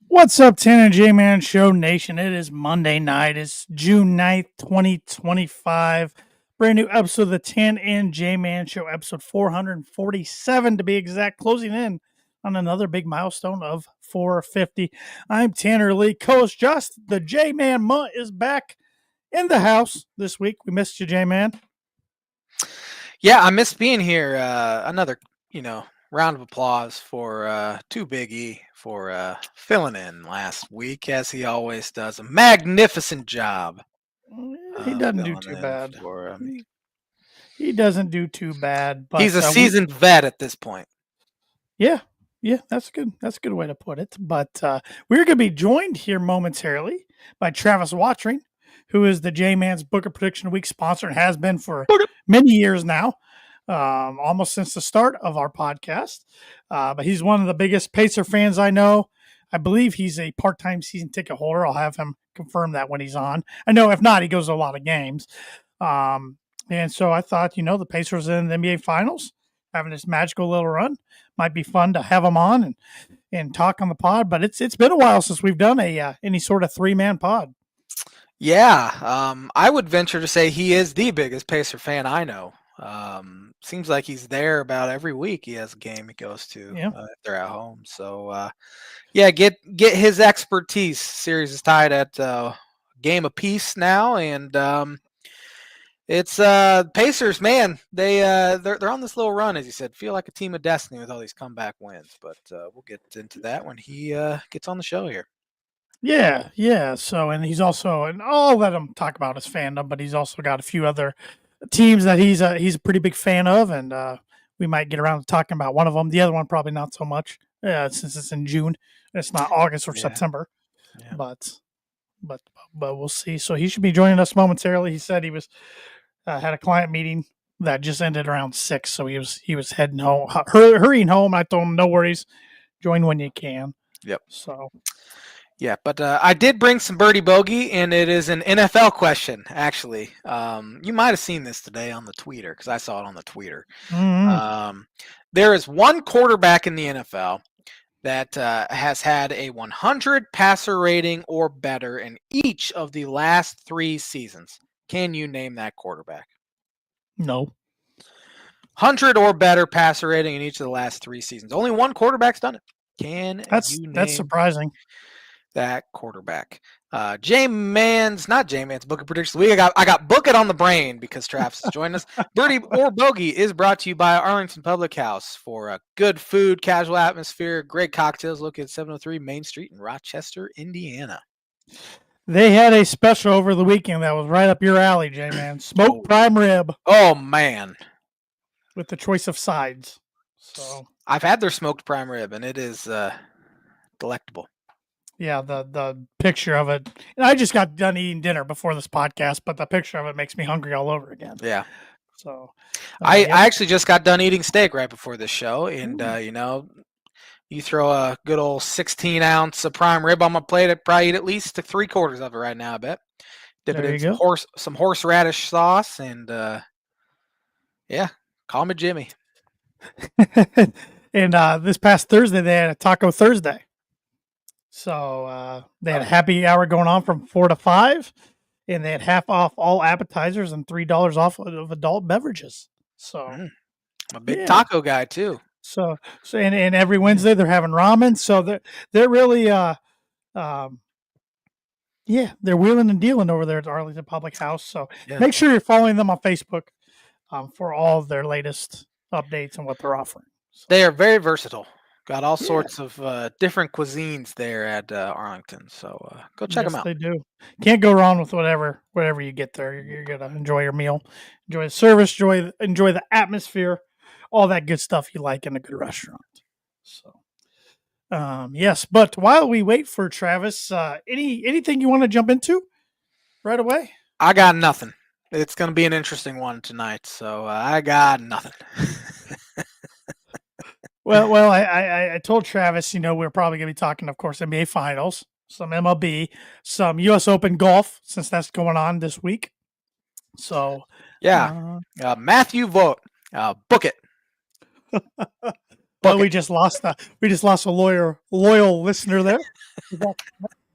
What's up, Tan and J-Man Show Nation? It is Monday night. It's June 9th, 2025. Brand new episode of the Tan and J-Man Show, episode 447 to be exact, closing in on another big milestone of 450. I'm Tanner Lee, co-host Just. The J-Man Mutt is back in the house this week. We missed you, J-Man. Yeah, I miss being here. Another, round of applause for to Big E for filling in last week, as he always does. A magnificent job. He doesn't do Filling too in bad. for me. He doesn't do too bad, but He's a seasoned vet at this point. Yeah, that's good. That's a good way to put it. But we're going to be joined here momentarily by Travis Wottring, who is the J-Man's Booker Prediction Week sponsor and has been for many years now, almost since the start of our podcast. But he's one of the biggest Pacer fans I know. I believe he's a part-time season ticket holder. I'll have him confirm that when he's on. I know if not, he goes to a lot of games. And so I thought, the Pacers in the NBA Finals, having this magical little run, might be fun to have him on and talk on the pod. But it's been a while since we've done any sort of 3-man pod. Yeah, I would venture to say he is the biggest Pacer fan I know. Seems like he's there about every week. He has a game he goes to if they're at home. So get his expertise. Series is tied at game apiece now, and it's Pacers. Man, they're on this little run, as you said. Feel like a team of destiny with all these comeback wins. But we'll get into that when he gets on the show here. Yeah. So, and he's also, and I'll let him talk about his fandom, but he's also got a few other teams that he's a pretty big fan of, and we might get around to talking about one of them. The other one probably not so much, since it's in June. It's not August or September, but we'll see. So he should be joining us momentarily. He said he was had a client meeting that just ended around 6, so he was heading home, hurrying home. I told him no worries, join when you can. Yep. So. Yeah, but I did bring some birdie bogey, and it is an NFL question, actually. You might have seen this today on the tweeter, because I saw it on the tweeter. Mm-hmm. There is one quarterback in the NFL that has had a 100 passer rating or better in each of the last 3 seasons. Can you name that quarterback? No. 100 or better passer rating in each of the last 3 seasons. Only one quarterback's done it. That's surprising. That quarterback? J-Man's Booker Predictions Week. I got Book It on the brain because Travis is joining us. Birdie or Bogey is brought to you by Arlington Public House for good food, casual atmosphere, great cocktails located at 703 Main Street in Rochester, Indiana. They had a special over the weekend that was right up your alley, J-Man. Smoked prime rib. Oh, man. With the choice of sides. So I've had their smoked prime rib, and it is delectable. Yeah, the picture of it. And I just got done eating dinner before this podcast, but the picture of it makes me hungry all over again. Yeah. So I actually just got done eating steak right before this show, and you throw a good old 16-ounce of prime rib on my plate, I'd probably eat at least 3/4 of it right now, I bet. Dip it in some horseradish sauce, and call me Jimmy. And this past Thursday, they had a Taco Thursday. So they had a happy hour going on from 4 to 5, and they had half off all appetizers and $3 off of adult beverages. So I'm a big taco guy too. So and every Wednesday they're having ramen. So they're really they're wheeling and dealing over there at Arlington Public House. So make sure you're following them on Facebook for all of their latest updates and what they're offering. So. They are very versatile. Got all sorts of different cuisines there at Arlington, so go check them out. They do. Can't go wrong with whatever you get there. You're gonna enjoy your meal, enjoy the service, enjoy the atmosphere, all that good stuff you like in a good restaurant. So, yes. But while we wait for Travis, anything you want to jump into right away? I got nothing. It's going to be an interesting one tonight, so I got nothing. Well, I told Travis, we're probably going to be talking, of course, NBA Finals, some MLB, some U.S. Open golf, since that's going on this week. So, Matthew Vogt, book it. Well, we just lost a loyal listener there.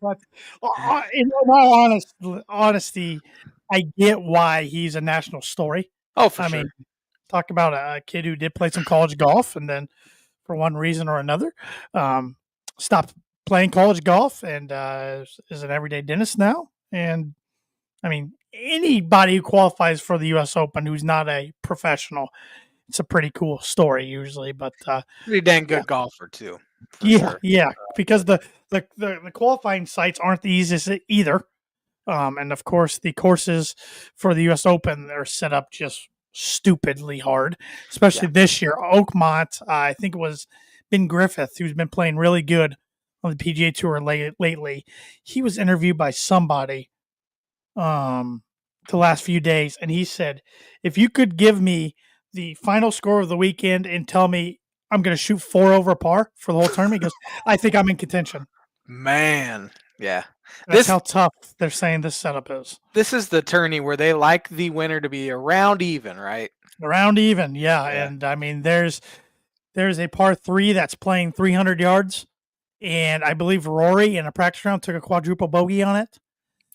But in all honesty, I get why he's a national story. Oh, for I sure. mean, talk about a kid who did play some college golf and then, for one reason or another, stopped playing college golf and is an everyday dentist now. And I mean, anybody who qualifies for the U.S. Open who's not a professional, it's a pretty cool story usually. But Pretty dang yeah, good golfer too, for yeah, sure. yeah, because the qualifying sites aren't the easiest either. And of course, the courses for the U.S. Open are set up just stupidly hard, Yeah. especially this year. Oakmont, I think it was Ben Griffith, who's been playing really good on the PGA Tour lately. He was interviewed by somebody the last few days, and he said, "If you could give me the final score of the weekend and tell me I'm going to shoot 4 over par for the whole tournament," he goes, "I think I'm in contention." Man, yeah. That's This how tough they're saying this setup is. this is the tourney where they like the winner to be around even, right? Around even, yeah. Yeah. And I mean, there's a par 3 that's playing 300 yards, and I believe Rory in a practice round took a quadruple bogey on it.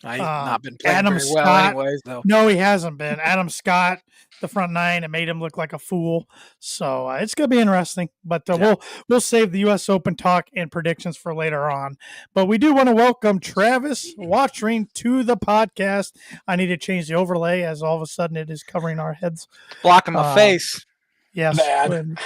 He's not been playing Adam very well Scott, anyways, though. no, he hasn't been. Adam Scott, the front nine, it made him look like a fool. So it's gonna be interesting. But Yeah. we'll save the U.S. Open talk and predictions for later on. But we do want to welcome Travis Wottring to the podcast. I need to change the overlay as all of a sudden it is covering our heads. Blocking my face. Yes, Bad.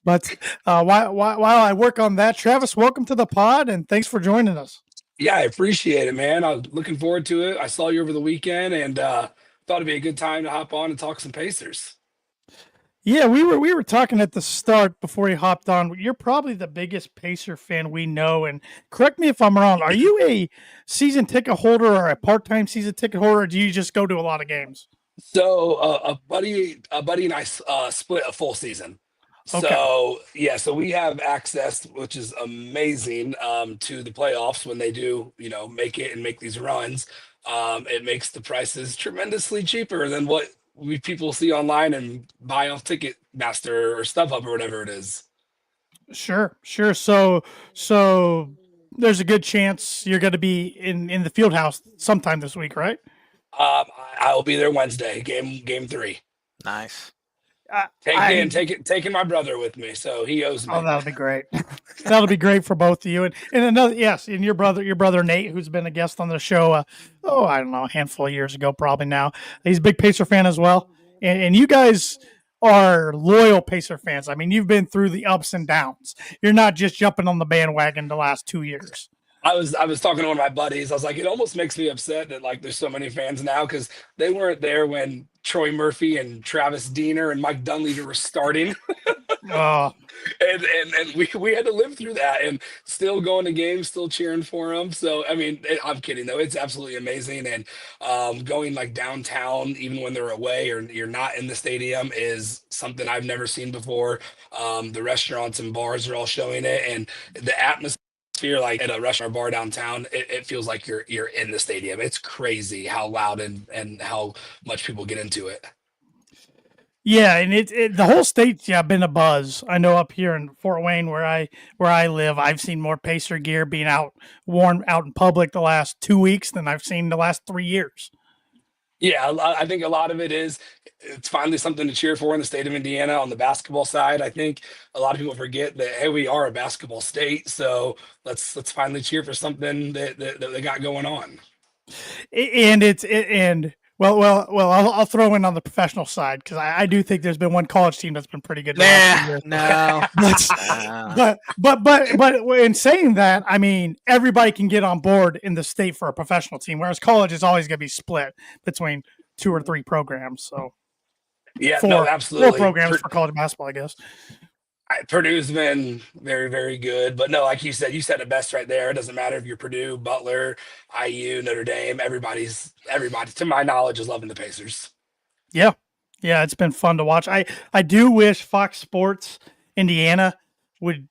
but while I work on that, Travis, welcome to the pod and thanks for joining us. Yeah, I appreciate it, man. I'm looking forward to it. I saw you over the weekend and thought it'd be a good time to hop on and talk some Pacers. Yeah, we were talking at the start before you hopped on. You're probably the biggest Pacer fan we know, and correct me if I'm wrong. Are you a season ticket holder or a part-time season ticket holder, or do you just go to a lot of games? So a buddy and I split a full season. Okay, So yeah, so we have access, which is amazing, to the playoffs when they do, make it and make these runs. It makes the prices tremendously cheaper than what we people see online and buy off Ticketmaster or StubHub or whatever it is. sure. So there's a good chance you're going to be in the field house sometime this week, right? I will be there Wednesday, game 3. Nice. Taking my brother with me, so he owes me. Oh, that'll be great. That'll be great for both of you. And another, yes, and your brother Nate, who's been a guest on the show. I don't know, a handful of years ago, probably now. He's a big Pacer fan as well. And you guys are loyal Pacer fans. I mean, you've been through the ups and downs. You're not just jumping on the bandwagon the last 2 years. I was talking to one of my buddies. I was like, it almost makes me upset that like there's so many fans now because they weren't there when Troy Murphy and Travis Diener and Mike Dunleavy were starting. Oh, and we had to live through that and still going to games, still cheering for them. So I mean, I'm kidding though. It's absolutely amazing. And going like downtown, even when they're away or you're not in the stadium, is something I've never seen before. The restaurants and bars are all showing it, and the atmosphere. Like at a restaurant or bar downtown, it feels like you're in the stadium. It's crazy how loud and how much people get into it. yeah, and the whole state's been a buzz. I know up here in Fort Wayne where I live, I've seen more Pacer gear being worn out in public the last 2 weeks than I've seen the last 3 years. Yeah, I think a lot of it's finally something to cheer for in the state of Indiana on the basketball side. I think a lot of people forget that, hey, we are a basketball state, so let's finally cheer for something that they got going on. I'll throw in on the professional side because I do think there's been one college team that's been pretty good. No. But in saying that, I mean everybody can get on board in the state for a professional team, whereas college is always going to be split between 2 or 3 programs. So yeah, no, absolutely. 4 programs for college basketball, I guess. Purdue's been very, very good, but no, like you said it best right there. It doesn't matter if you're Purdue, Butler, IU, Notre Dame. Everybody, to my knowledge, is loving the Pacers. Yeah, it's been fun to watch. I do wish Fox Sports Indiana would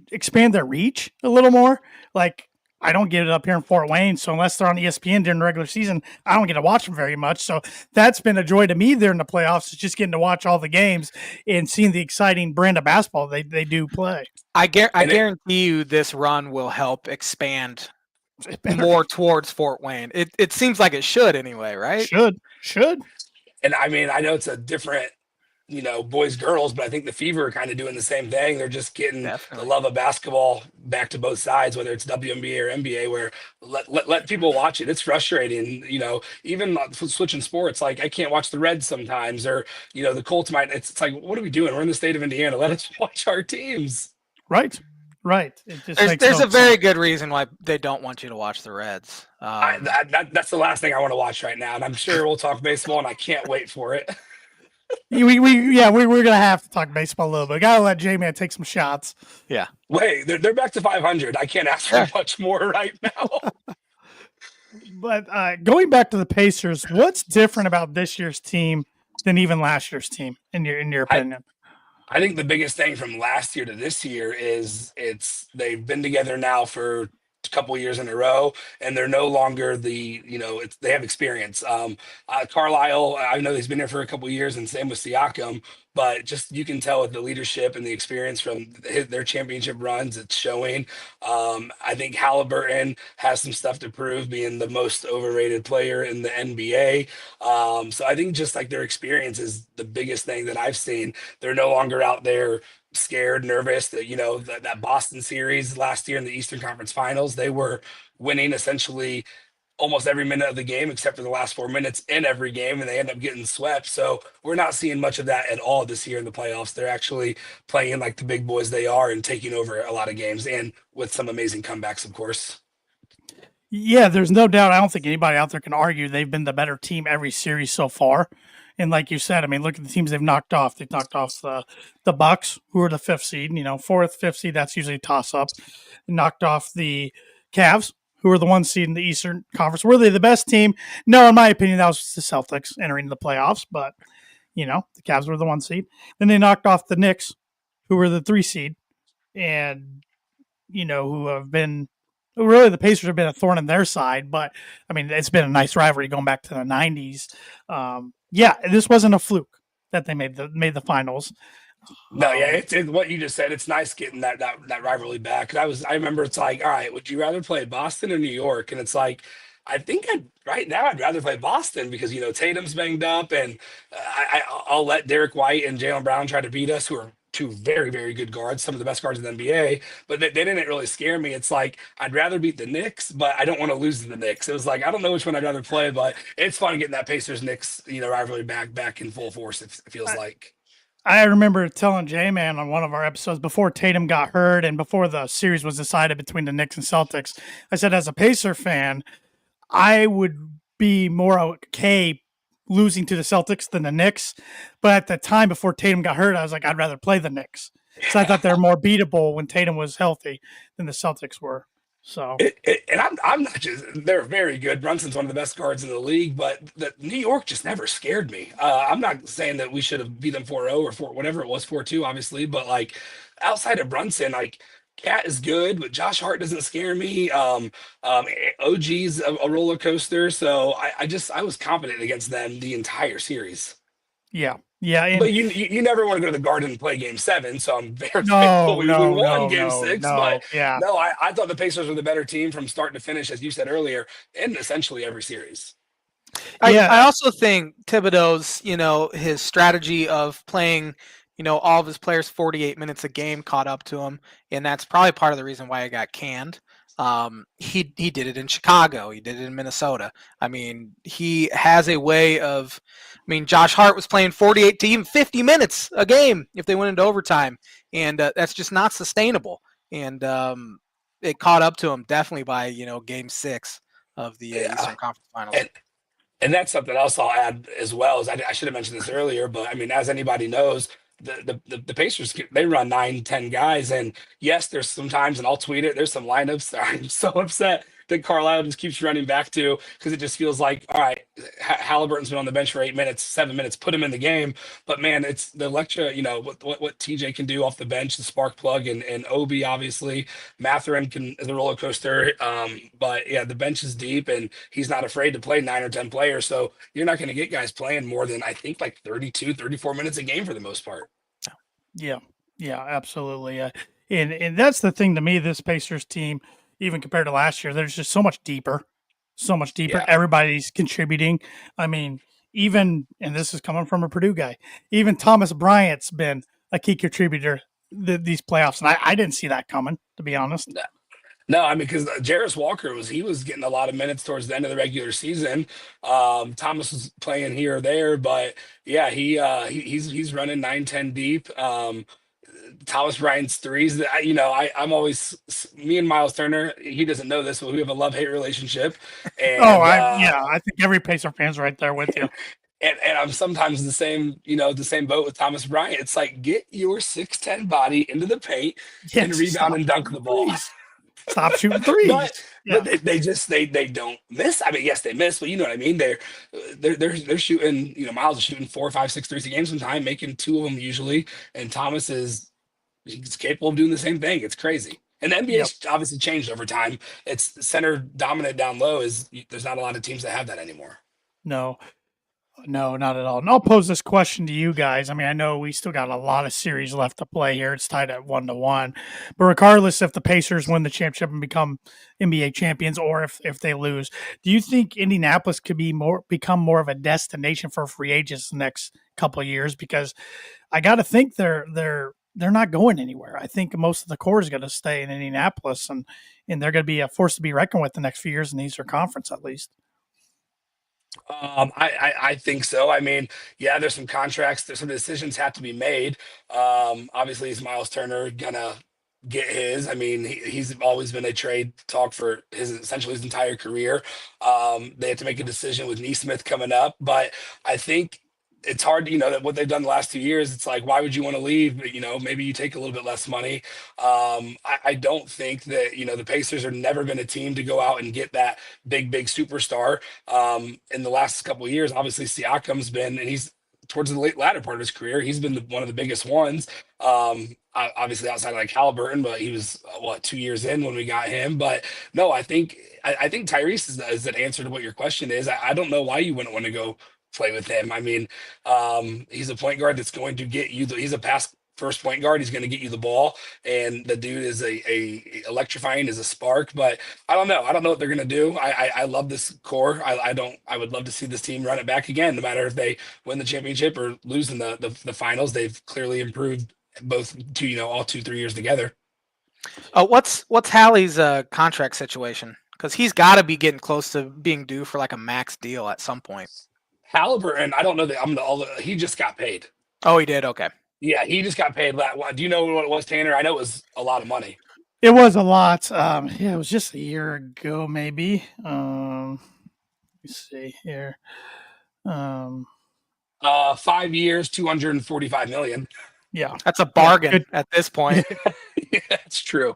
expand their reach a little more. Like I don't get it up here in Fort Wayne. So unless they're on ESPN during the regular season, I don't get to watch them very much. So that's been a joy to me there in the playoffs, is just getting to watch all the games and seeing the exciting brand of basketball they do play. I guarantee you this run will help expand more towards Fort Wayne. It seems like it should anyway, right? Should. And I mean, I know it's a different, boys, girls, but I think the Fever are kind of doing the same thing. They're just getting the love of basketball back to both sides, whether it's WNBA or NBA, where let people watch it. It's frustrating, even switching sports. Like, I can't watch the Reds sometimes, or, the Colts might. It's like, what are we doing? We're in the state of Indiana. Let us watch our teams. Right. There's a very good reason why they don't want you to watch the Reds. That's the last thing I want to watch right now, and I'm sure we'll talk baseball, and I can't wait for it. We're gonna have to talk baseball a little bit. Gotta let J-Man take some shots. Yeah. Wait, they're back to 500. I can't ask for much more right now. But going back to the Pacers, what's different about this year's team than even last year's team, in your opinion? I think the biggest thing from last year to this year is they've been together now for a couple years in a row, and they're no longer they have experience. Carlisle, I know he's been here for a couple years, and same with Siakam. But just, you can tell with the leadership and the experience from their championship runs, it's showing. I think Halliburton has some stuff to prove, being the most overrated player in the NBA. So I think just like their experience is the biggest thing that I've seen. They're no longer out there scared, nervous. That Boston series last year in the Eastern Conference Finals, they were winning essentially almost every minute of the game except for the last 4 minutes in every game, and they end up getting swept. So we're not seeing much of that at all this year in the playoffs. They're actually playing like the big boys they are and taking over a lot of games, and with some amazing comebacks, of course. Yeah, there's no doubt. I don't think anybody out there can argue they've been the better team every series so far. And like you said, I mean, look at the teams they've knocked off. They've knocked off the Bucks, who are the fifth seed. Fourth, fifth seed, that's usually a toss up. Knocked off the Cavs, who are the one seed in the Eastern Conference. Were they the best team? No, in my opinion, that was the Celtics entering the playoffs. But the Cavs were the one seed. Then they knocked off the Knicks, who were the 3 seed, and who have been. Really, the Pacers have been a thorn in their side, but I mean, it's been a nice rivalry going back to the '90s. This wasn't a fluke that they made the finals. No, yeah, it's what you just said. It's nice getting that rivalry back. I remember it's like, all right, would you rather play Boston or New York? And it's like, I think right now I'd rather play Boston because Tatum's banged up, and I'll let Derek White and Jaylen Brown try to beat us, who are two very, very good guards, some of the best guards in the NBA. But they didn't really scare me. It's like, I'd rather beat the Knicks, but I don't want to lose to the Knicks. It was like, I don't know which one I'd rather play, but it's fun getting that Pacers Knicks rivalry back in full force. It feels like. I remember telling J-Man on one of our episodes before Tatum got hurt and before the series was decided between the Knicks and Celtics, I said, as a Pacer fan, I would be more okay losing to the Celtics than the Knicks. But at the time before Tatum got hurt, I was like, I'd rather play the Knicks. So I thought they were more beatable when Tatum was healthy than the Celtics were. So, and I'm not just, they're very good. Brunson's one of the best guards in the league, but the New York just never scared me. I'm not saying that we should have beat them 4-0 or 4, whatever it was, 4-2, obviously, but like, outside of Brunson, like, Cat is good, but Josh Hart doesn't scare me. OG's a roller coaster, so I was confident against them the entire series. Yeah. But you never want to go to the Garden and play Game 7, so I'm very thankful we won Game 6. But no, I thought the Pacers were the better team from start to finish, as you said earlier, in essentially every series. I also think Thibodeau's, his strategy of playing, all of his players 48 minutes a game caught up to him, and that's probably part of the reason why I got canned. He did it in Chicago. He did it in Minnesota. I mean, he has a way of. I mean, Josh Hart was playing 48 to even 50 minutes a game if they went into overtime, and that's just not sustainable. And it caught up to him definitely by Game 6 of the Eastern Conference Finals. And that's something else I'll add as well. Is I should have mentioned this earlier, but I mean, as anybody knows, the Pacers, they run 9-10 guys, and yes, there's sometimes, and I'll tweet it, there's some lineups that I'm so upset that Carlisle just keeps running back to, because it just feels like, all right, Halliburton's been on the bench for 8 minutes, 7 minutes, put him in the game. But man, it's the Electra, what TJ can do off the bench, the spark plug, and Obi obviously. Matherin can is a roller coaster. But yeah, the bench is deep, and he's not afraid to play 9 or 10 players. So you're not going to get guys playing more than I think like 32, 34 minutes a game for the most part. Yeah, yeah, absolutely. And that's the thing to me. This Pacers team, even compared to last year, there's just so much deeper, so much deeper. Yeah. Everybody's contributing. I mean, even and this is coming from a Purdue guy. Even Thomas Bryant's been a key contributor these playoffs, and I didn't see that coming, to be honest. No, I mean, because Jarris Walker was getting a lot of minutes towards the end of the regular season. Thomas was playing here or there, but yeah, he's running 9, 10 deep. Thomas Bryant's threes. I'm always me and Miles Turner. He doesn't know this, but we have a love hate relationship. And I think every Pacer fan's right there with you. And I'm sometimes the same boat with Thomas Bryant. It's like, get your 6'10" body into the paint and rebound and dunk the ball. Stop shooting threes. But they don't miss. I mean, yes, they miss, but you know what I mean. They're shooting. Miles is shooting 4, 5, 6 threes a game sometimes, making 2 of them usually. And Thomas he's capable of doing the same thing. It's crazy. And the NBA's obviously changed over time. It's center dominant down low. There's not a lot of teams that have that anymore. No, not at all. And I'll pose this question to you guys. I mean, I know we still got a lot of series left to play here. It's tied at 1-1. But regardless if the Pacers win the championship and become NBA champions or if they lose, do you think Indianapolis could become more of a destination for free agents the next couple of years? Because I got to think they're not going anywhere. I think most of the core is going to stay in Indianapolis, and they're going to be a force to be reckoned with the next few years in the Eastern Conference at least. I think so. I mean, yeah, there's some contracts. There's some decisions have to be made. Obviously, is Miles Turner gonna get his? I mean, he's always been a trade talk for essentially his entire career. They have to make a decision with Neesmith coming up, but I think it's hard, that what they've done the last 2 years. It's like, why would you want to leave? But, maybe you take a little bit less money. I don't think that, the Pacers are never been a team to go out and get that big superstar. In the last couple of years, obviously Siakam's been, and he's towards the latter part of his career, he's been one of the biggest ones. Obviously outside of like Halliburton, but he was 2 years in when we got him. But no, I think Tyrese is an answer to what your question is. I don't know why you wouldn't want to go play with him. I mean, he's a point guard that's going to get you. He's a pass first point guard. He's going to get you the ball, and the dude is a electrifying, is a spark. But I don't know. I don't know what they're going to do. I love this core. I would love to see this team run it back again, no matter if they win the championship or lose in the finals. They've clearly improved both all 2-3 years together. What's Hallie's contract situation? Because he's got to be getting close to being due for like a max deal at some point. Halliburton, I don't know that he just got paid. Oh, he did? Okay. Yeah, he just got paid. Do you know what it was, Tanner? I know it was a lot of money. It was a lot. It was just a year ago, maybe. Let me see here. 5 years, $245 million. Yeah, that's a bargain at this point. Yeah, that's true.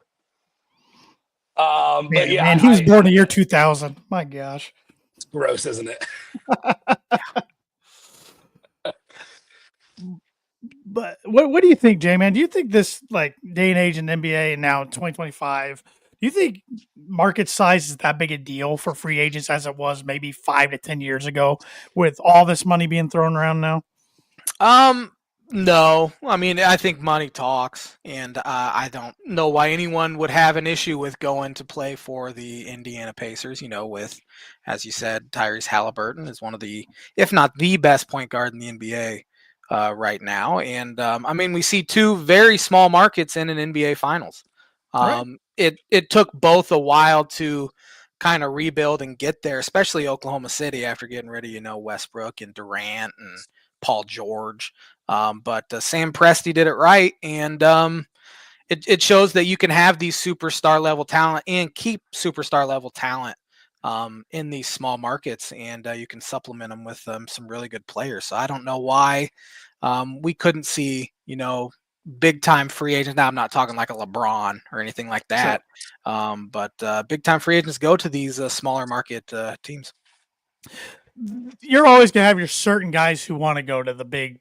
But yeah, man, he was born in the year 2000. My gosh. It's gross, isn't it? But what do you think, J-Man? Do you think this day and age in NBA and now in 2025, do you think market size is that big a deal for free agents as it was maybe 5 to 10 years ago with all this money being thrown around now? No. I mean, I think money talks, and I don't know why anyone would have an issue with going to play for the Indiana Pacers, with, as you said, Tyrese Halliburton is one of the, if not the best point guard in the NBA right now. And, I mean, we see 2 very small markets in an NBA Finals. Right. It took both a while to kind of rebuild and get there, especially Oklahoma City after getting rid of, Westbrook and Durant and Paul George. But Sam Presti did it right, and it shows that you can have these superstar level talent and keep superstar level talent in these small markets, and you can supplement them with some really good players. So I don't know why we couldn't see big time free agents. Now I'm not talking like a LeBron or anything like that, but big time free agents go to these smaller market teams. You're always gonna have your certain guys who want to go to the big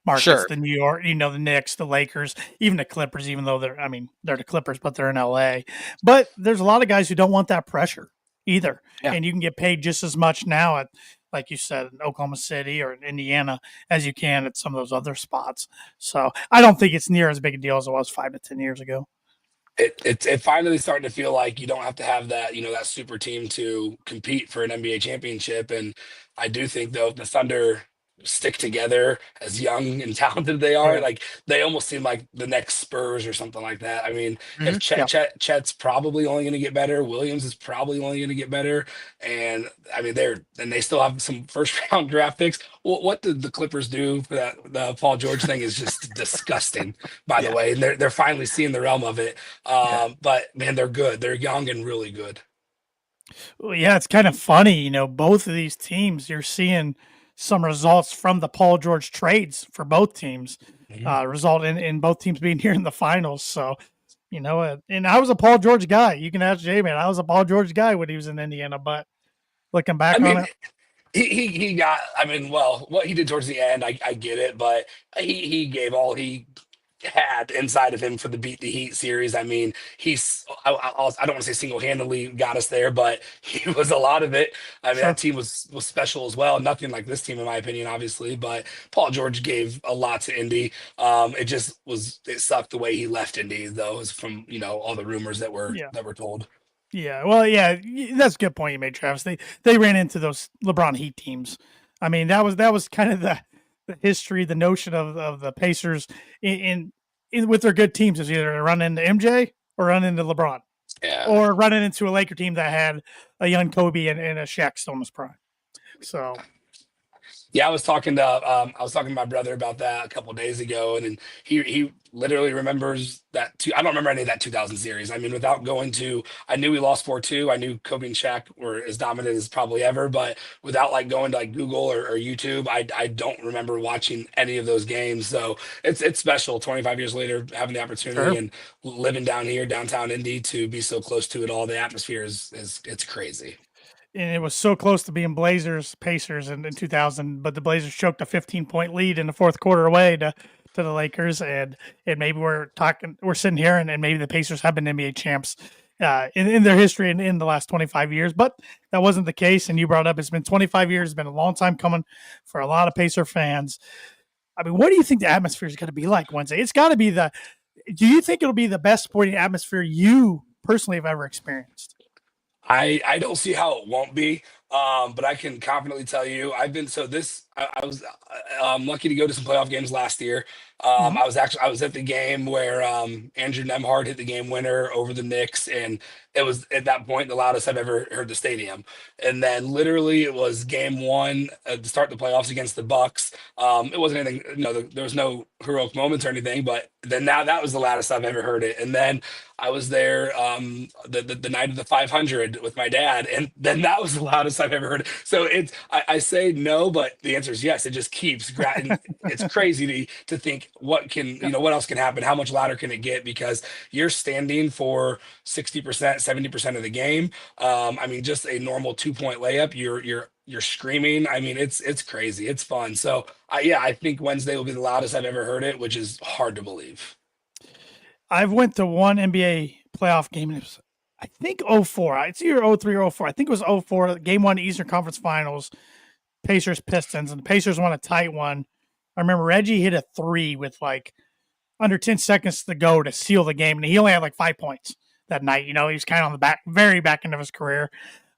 markets, Sure. the New York, the Knicks, the Lakers, even the Clippers, even though they're the Clippers, but they're in LA. But there's a lot of guys who don't want that pressure either. Yeah. And you can get paid just as much now at, like you said, in Oklahoma City or in Indiana as you can at some of those other spots. So I don't think it's near as big a deal as it was 5 to 10 years ago. It finally starting to feel like you don't have to have that that super team to compete for an NBA championship. And I do think though, if the Thunder stick together as young and talented they are, Right. like they almost seem like the next Spurs or something like that. I mean, if Yeah. Chet's probably only going to get better, Williams is probably only going to get better, and I mean they still have some first round draft picks. Well, what did the Clippers do for that? The Paul George thing is just disgusting, by the Yeah. way, and they're finally seeing the realm of it. Yeah. But man, they're good. They're young and really good. Well, yeah, it's kind of funny, both of these teams, you're seeing some results from the Paul George trades for both teams, Mhm. result in both teams being here in the finals. So, and I was a Paul George guy. You can ask Jay, man. I was a Paul George guy when he was in Indiana, but looking I back on mean, it, he got. I mean, well, what he did towards the end, I get it, but he gave all he had inside of him for the Beat the Heat series. I mean, I don't want to say single handedly got us there, but he was a lot of it. I mean, that sure. team was special as well. Nothing like this team, in my opinion, obviously, but Paul George gave a lot to Indy. It sucked the way he left Indy, though, is from all the rumors Yeah. that were told. Yeah, well, yeah, that's a good point you made, Travis. They ran into those LeBron Heat teams. I mean, that was kind of the history, the notion of the Pacers in with their good teams is either run into MJ or run into LeBron, Yeah. or running into a Laker team that had a young Kobe and a Shaq still in his prime. So Yeah, I was talking to my brother about that a couple of days ago, and then he literally remembers that. I don't remember any of that 2000 series. I mean, without going to, I knew we lost 4-2. I knew Kobe and Shaq were as dominant as probably ever, but without like going to like Google or YouTube, I don't remember watching any of those games. So it's special. 25 years later, having the opportunity sure. and living down here, downtown Indy, to be so close to it all. The atmosphere is it's crazy. And it was so close to being Blazers Pacers in 2000, but the Blazers choked a 15-point lead in the fourth quarter away to the Lakers, and maybe we're sitting here, and maybe the Pacers have been NBA champs in their history in the last 25 years, but that wasn't the case. And you brought up it's been 25 years, it's been a long time coming for a lot of Pacer fans. I mean, what do you think the atmosphere is going to be like Wednesday? It's got to be do you think it'll be the best sporting atmosphere you personally have ever experienced? I don't see how it won't be, but I can confidently tell you I've been so this I was lucky to go to some playoff games last year. Mm-hmm. I was at the game where Andrew Nemhard hit the game winner over the Knicks, and it was at that point the loudest I've ever heard the stadium. And then literally it was game one to start the playoffs against the Bucks. It wasn't anything, there was no heroic moments or anything, but then now that was the loudest I've ever heard it. And then I was there the night of the 500 with my dad, and then that was the loudest I've ever heard. So I say no, but the answer is yes. It just keeps grabbing. It's crazy to think what else can happen? How much louder can it get? Because you're standing for 60%, 70% of the game. I mean, just a normal 2-point layup, you're screaming. I mean, it's crazy. It's fun. So I think Wednesday will be the loudest I've ever heard it, which is hard to believe. I've went to one NBA playoff game, and it was, I think, 04. It's either 03 or 04. I think it was 04, game one, Eastern Conference Finals, Pacers Pistons, and the Pacers won a tight one. I remember Reggie hit a three with like under 10 seconds to go to seal the game, and he only had like 5 points that night. He was kind of on the very back end of his career.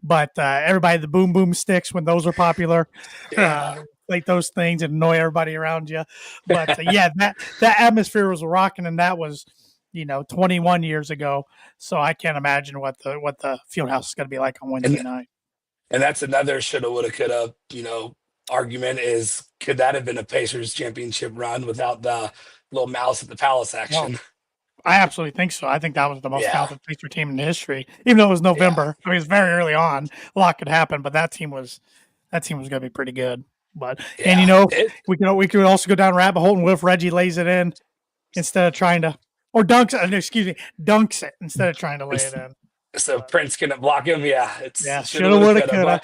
But everybody, the boom boom sticks when those were popular. Yeah. Like those things and annoy everybody around you. But yeah, that atmosphere was rocking, and that was 21 years ago. So I can't imagine what the field house is going to be like on Wednesday night. And that's another shoulda, woulda, coulda, argument is, could that have been a Pacers championship run without the little Malice at the Palace action? No, I absolutely think so. I think that was the most Yeah. talented Pacer team in history, even though it was November. I mean, it's very early on. A lot could happen, but that team was going to be pretty good. But Yeah. we could also go down rabbit hole, and what if Reggie lays it in instead of trying to, or dunks. Excuse me, dunks it instead of trying to lay it in. So But Prince couldn't block him. Yeah, it's yeah, shoulda, shoulda, woulda, woulda, coulda. coulda.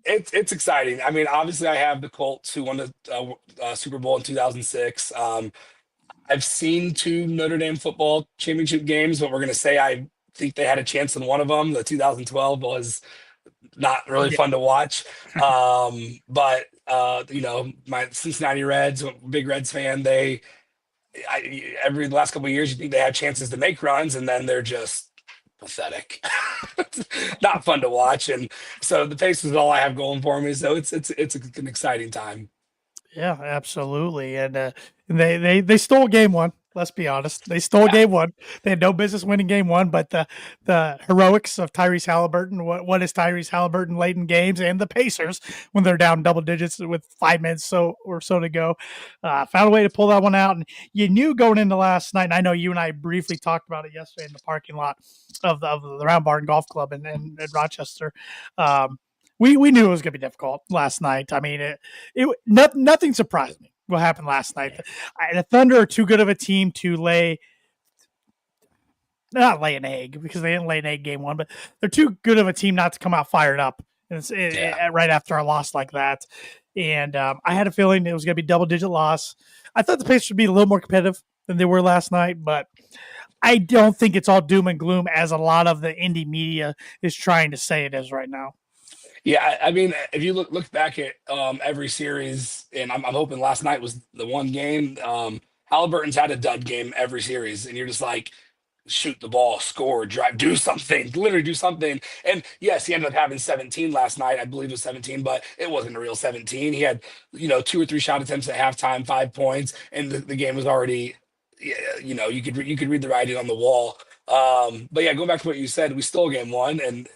But it's exciting. I mean, obviously, I have the Colts who won the Super Bowl in 2006. I've seen two Notre Dame football championship games, but we're going to say I think they had a chance in one of them. The 2012 was not really Yeah, fun to watch. But my Cincinnati Reds, big Reds fan, every last couple of years, you think they have chances to make runs, and then they're just pathetic. Not fun to watch. And so the Pacers is all I have going for me. So it's an exciting time. yeah, absolutely. And they stole game one. Let's be honest. They stole Yeah. game one. They had no business winning game one, but the heroics of Tyrese Halliburton, what is Tyrese Halliburton late in games, and the Pacers when they're down double digits with 5 minutes or so to go, found a way to pull that one out. And you knew going into last night, and I know you and I briefly talked about it yesterday in the parking lot of the Round Barn Golf Club in Rochester. We knew it was going to be difficult last night. I mean, nothing surprised me what happened last night. The Thunder are too good of a team to not lay an egg, because they didn't lay an egg game one, but they're too good of a team not to come out fired up right after a loss like that. And I had a feeling it was going to be double-digit loss. I thought the Pacers would be a little more competitive than they were last night, but I don't think it's all doom and gloom as a lot of the indie media is trying to say it is right now. Yeah, I mean, if you look back at every series, and I'm hoping last night was the one game. Halliburton's had a dud game every series, and you're just like, shoot the ball, score, drive, do something, literally do something. And yes, he ended up having 17 last night. I believe it was 17, but it wasn't a real 17. He had, two or three shot attempts at halftime, 5 points, and the game was already, you could read the writing on the wall. But yeah, going back to what you said, we stole game one, and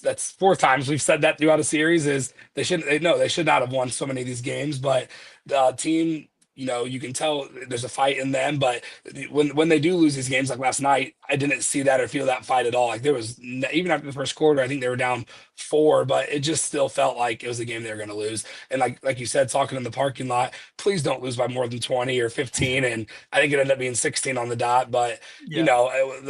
that's 4 times we've said that throughout a series. Is they should not have won so many of these games, but the team, you can tell there's a fight in them. But when they do lose these games, like last night, I didn't see that or feel that fight at all. Like there was, even after the first quarter, I think they were down four, but it just still felt like it was a game they were going to lose. And like you said, talking in the parking lot, please don't lose by more than 20 or 15. And I think it ended up being 16 on the dot. But Yeah.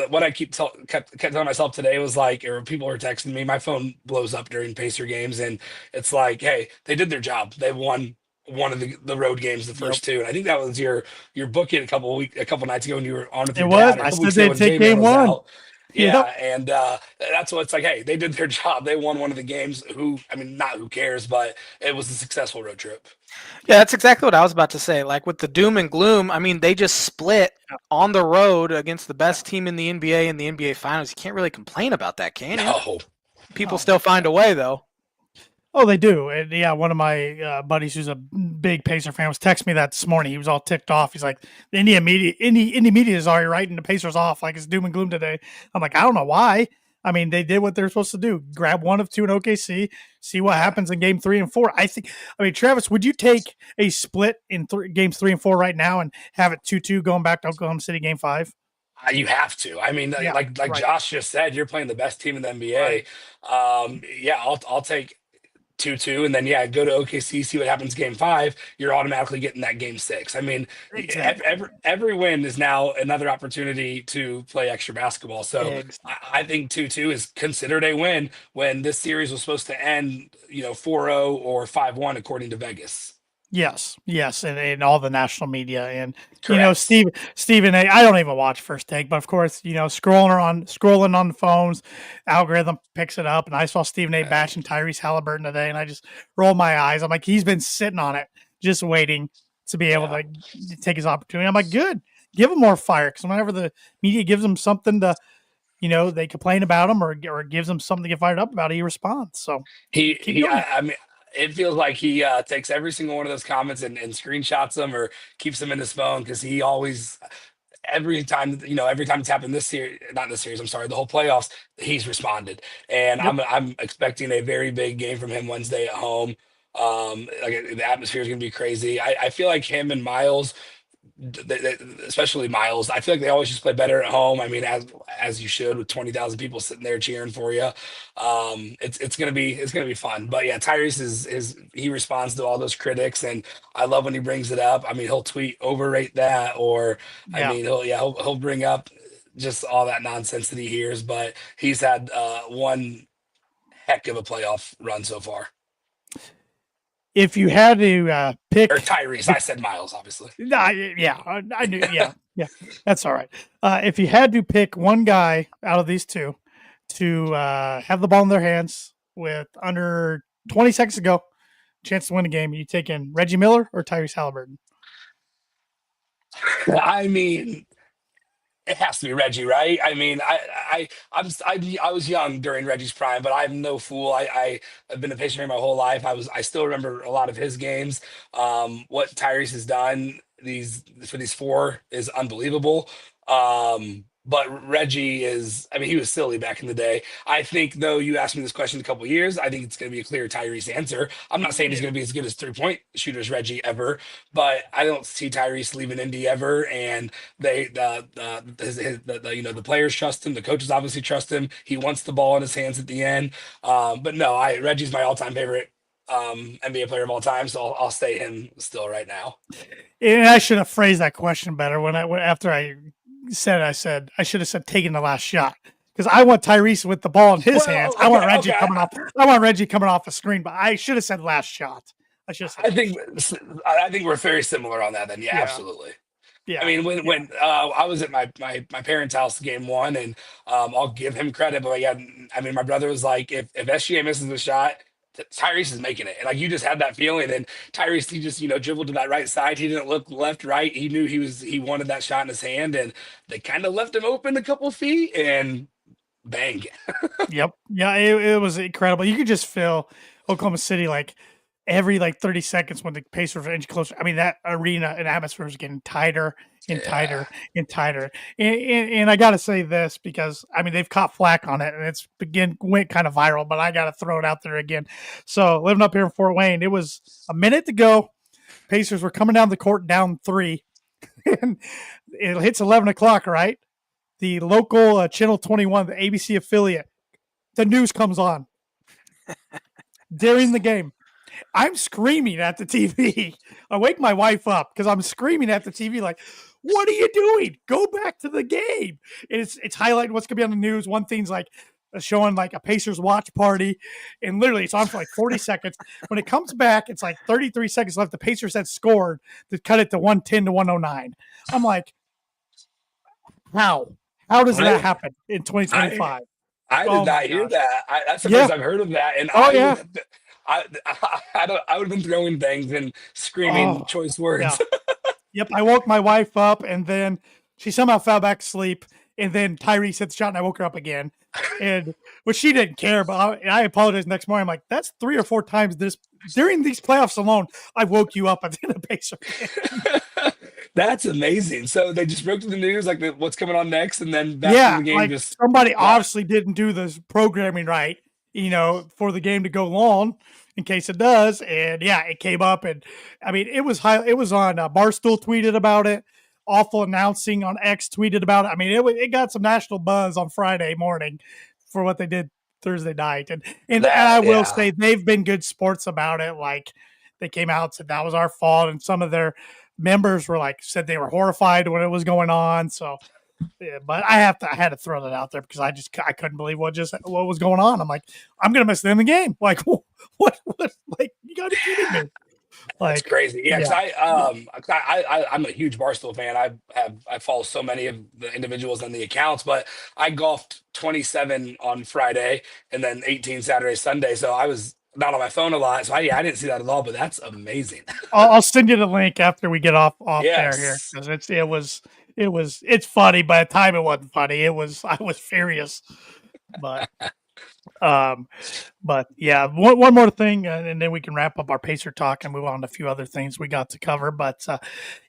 what I kept telling myself today was like, or people were texting me, my phone blows up during Pacer games, and it's like, hey, they did their job. They won one of the road games, the first two. And I think that was your booking a couple nights ago when you were on with It your was. dad, or a I couple said weeks ago they'd when take J-Man game was one. out. Yeah, Yep. and that's what it's like. Hey, they did their job. They won one of the games. I mean, not who cares, but it was a successful road trip. Yeah, that's exactly what I was about to say. Like with the doom and gloom, I mean, they just split on the road against the best team in the NBA in the NBA Finals. You can't really complain about that, can you? No. People still find a way, though. Oh, they do. And yeah, one of my buddies who's a big Pacer fan was texting me that this morning. He was all ticked off. He's like, the indie media is already writing the Pacers off like it's doom and gloom today. I'm like, I don't know why. I mean, they did what they're supposed to do. Grab one of two in OKC, see what happens in game 3 and 4. I mean, Travis, would you take a split in games 3 and 4 right now and have it 2-2 going back to Oklahoma City game 5? You have to. I mean, Yeah, like right. Josh just said, you're playing the best team in the NBA. Right. Yeah, I'll take 2-2, and then go to OKC, see what happens game 5. You're automatically getting that game 6. I mean, Exactly. every win is now another opportunity to play extra basketball. So Exactly. I think 2-2 is considered a win when this series was supposed to end 4-0 or 5-1 according to Vegas. Yes, and all the national media, and Correct. Stephen A. I don't even watch First Take, but of course, scrolling on the phones, algorithm picks it up, and I saw Stephen A. bashing Tyrese Halliburton today, and I just rolled my eyes. I'm like, he's been sitting on it, just waiting to be able to take his opportunity. I'm like, good, give him more fire, because whenever the media gives him something to, they complain about him or gives him something to get fired up about, he responds. So keep doing it. I mean, it feels like he takes every single one of those comments and screenshots them or keeps them in his phone, because he always, every time it's happened this series, not this series, I'm sorry, the whole playoffs, he's responded. And Yep. I'm expecting a very big game from him Wednesday at home. Like the atmosphere is going to be crazy. I feel like him and Miles, especially Miles. I feel like they always just play better at home. I mean, as you should, with 20,000 people sitting there cheering for you. It's gonna be fun. But yeah, Tyrese is he responds to all those critics, and I love when he brings it up. I mean, he'll tweet overrate that, or I Yeah. mean, he'll bring up just all that nonsense that he hears. But he's had one heck of a playoff run so far. If you had to pick, Or Tyrese, I said Miles, obviously. yeah, I knew, yeah, that's all right. If you had to pick one guy out of these two to have the ball in their hands with under 20 seconds to go, chance to win the game, you taking Reggie Miller or Tyrese Halliburton? I mean, it has to be Reggie, right? I mean, I was young during Reggie's prime, but I'm no fool. I've been a patient here my whole life. I still remember a lot of his games. What Tyrese has done these four is unbelievable. But Reggie is, I mean, he was silly back in the day. I think, though, you asked me this question a couple years, I think it's going to be a clear Tyrese answer. I'm not saying he's going to be as good as 3-point shooter as Reggie ever, but I don't see Tyrese leaving Indy ever. And they, the players trust him. The coaches obviously trust him. He wants the ball in his hands at the end. But no, Reggie's my all-time favorite NBA player of all time, so I'll stay him still right now. And I should have phrased that question better after I said I should have said taking the last shot, because I want Tyrese with the ball in his hands. I want Reggie coming off. I want Reggie coming off the screen, but I should have said last shot. I think we're very similar on that. Then, yeah. Absolutely. Yeah. I mean, when I was at my parents' house game one, and I'll give him credit, but yeah, I mean, my brother was like, if SGA misses the shot, Tyrese is making it. And like, you just had that feeling. And Tyrese, he just, dribbled to that right side. He didn't look left, right. He knew he wanted that shot in his hand, and they kind of left him open a couple feet, and bang. Yep. Yeah, it was incredible. You could just feel Oklahoma City like every 30 seconds when the Pacers were inch closer. I mean, that arena and atmosphere was getting tighter and tighter and tighter. And I got to say this, because I mean, they've caught flack on it, and went kind of viral, but I got to throw it out there again. So living up here in Fort Wayne, it was a minute to go. Pacers were coming down the court down 3, and it hits 11 o'clock, right? The local Channel 21, the ABC affiliate, the news comes on during the game. I'm screaming at the TV. I wake my wife up because I'm screaming at the TV like, what are you doing? Go back to the game. And it's highlighting what's going to be on the news. One thing's like showing like a Pacers watch party, and literally it's on for like 40 seconds. When it comes back, it's like 33 seconds left. The Pacers had scored to cut it to 110 to 109. I'm like, how does that happen in 2025? I did not hear that. That's the first I've heard of that. And I would have been throwing things and screaming choice words. Yeah. Yep. I woke my wife up, and then she somehow fell back asleep, and then Tyrese hit the shot, and I woke her up again. And which she didn't care, but I apologized next morning. I'm like, that's 3 or 4 times during these playoffs alone, I woke you up at the Pacers. That's amazing. So they just broke to the news, like what's coming on next, and then back to the game. Like somebody obviously didn't do the programming right, for the game to go long in case it does. And it came up, and I mean, it was it was on Barstool tweeted about it. Awful Announcing on X tweeted about it. I mean, it got some national buzz on Friday morning for what they did Thursday night. And I will say they've been good sports about it. Like, they came out and said that was our fault, and some of their members were said they were horrified when it was going on. So, but I had to throw that out there because I couldn't believe what was going on. I'm like, I'm gonna miss the end of the game. Like, what? Like, you gotta be kidding me. That's crazy. Yeah, I'm a huge Barstool fan. I follow so many of the individuals and the accounts, but I golfed 27 on Friday and then 18 Saturday, Sunday. So I was not on my phone a lot. So I didn't see that at all, but that's amazing. I'll send you the link after we get off there here, because it's funny. By the time it wasn't funny, I was furious. But yeah, one more thing, and then we can wrap up our Pacer talk and move on to a few other things we got to cover. But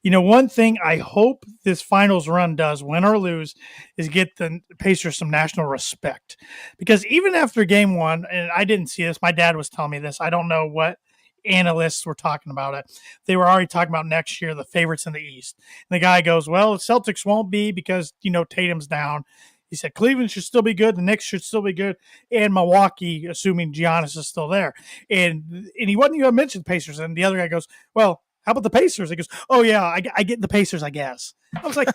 one thing I hope this finals run does, win or lose, is get the Pacers some national respect. Because even after game 1, and I didn't see this, my dad was telling me this, I don't know what analysts were talking about it. They were already talking about next year, the favorites in the East. And the guy goes, well, the Celtics won't be because, Tatum's down. He said Cleveland should still be good. The Knicks should still be good. And Milwaukee, assuming Giannis is still there. And he wasn't even mentioned Pacers. And the other guy goes, well, how about the Pacers? He goes, oh, yeah, I get the Pacers, I guess. I was like,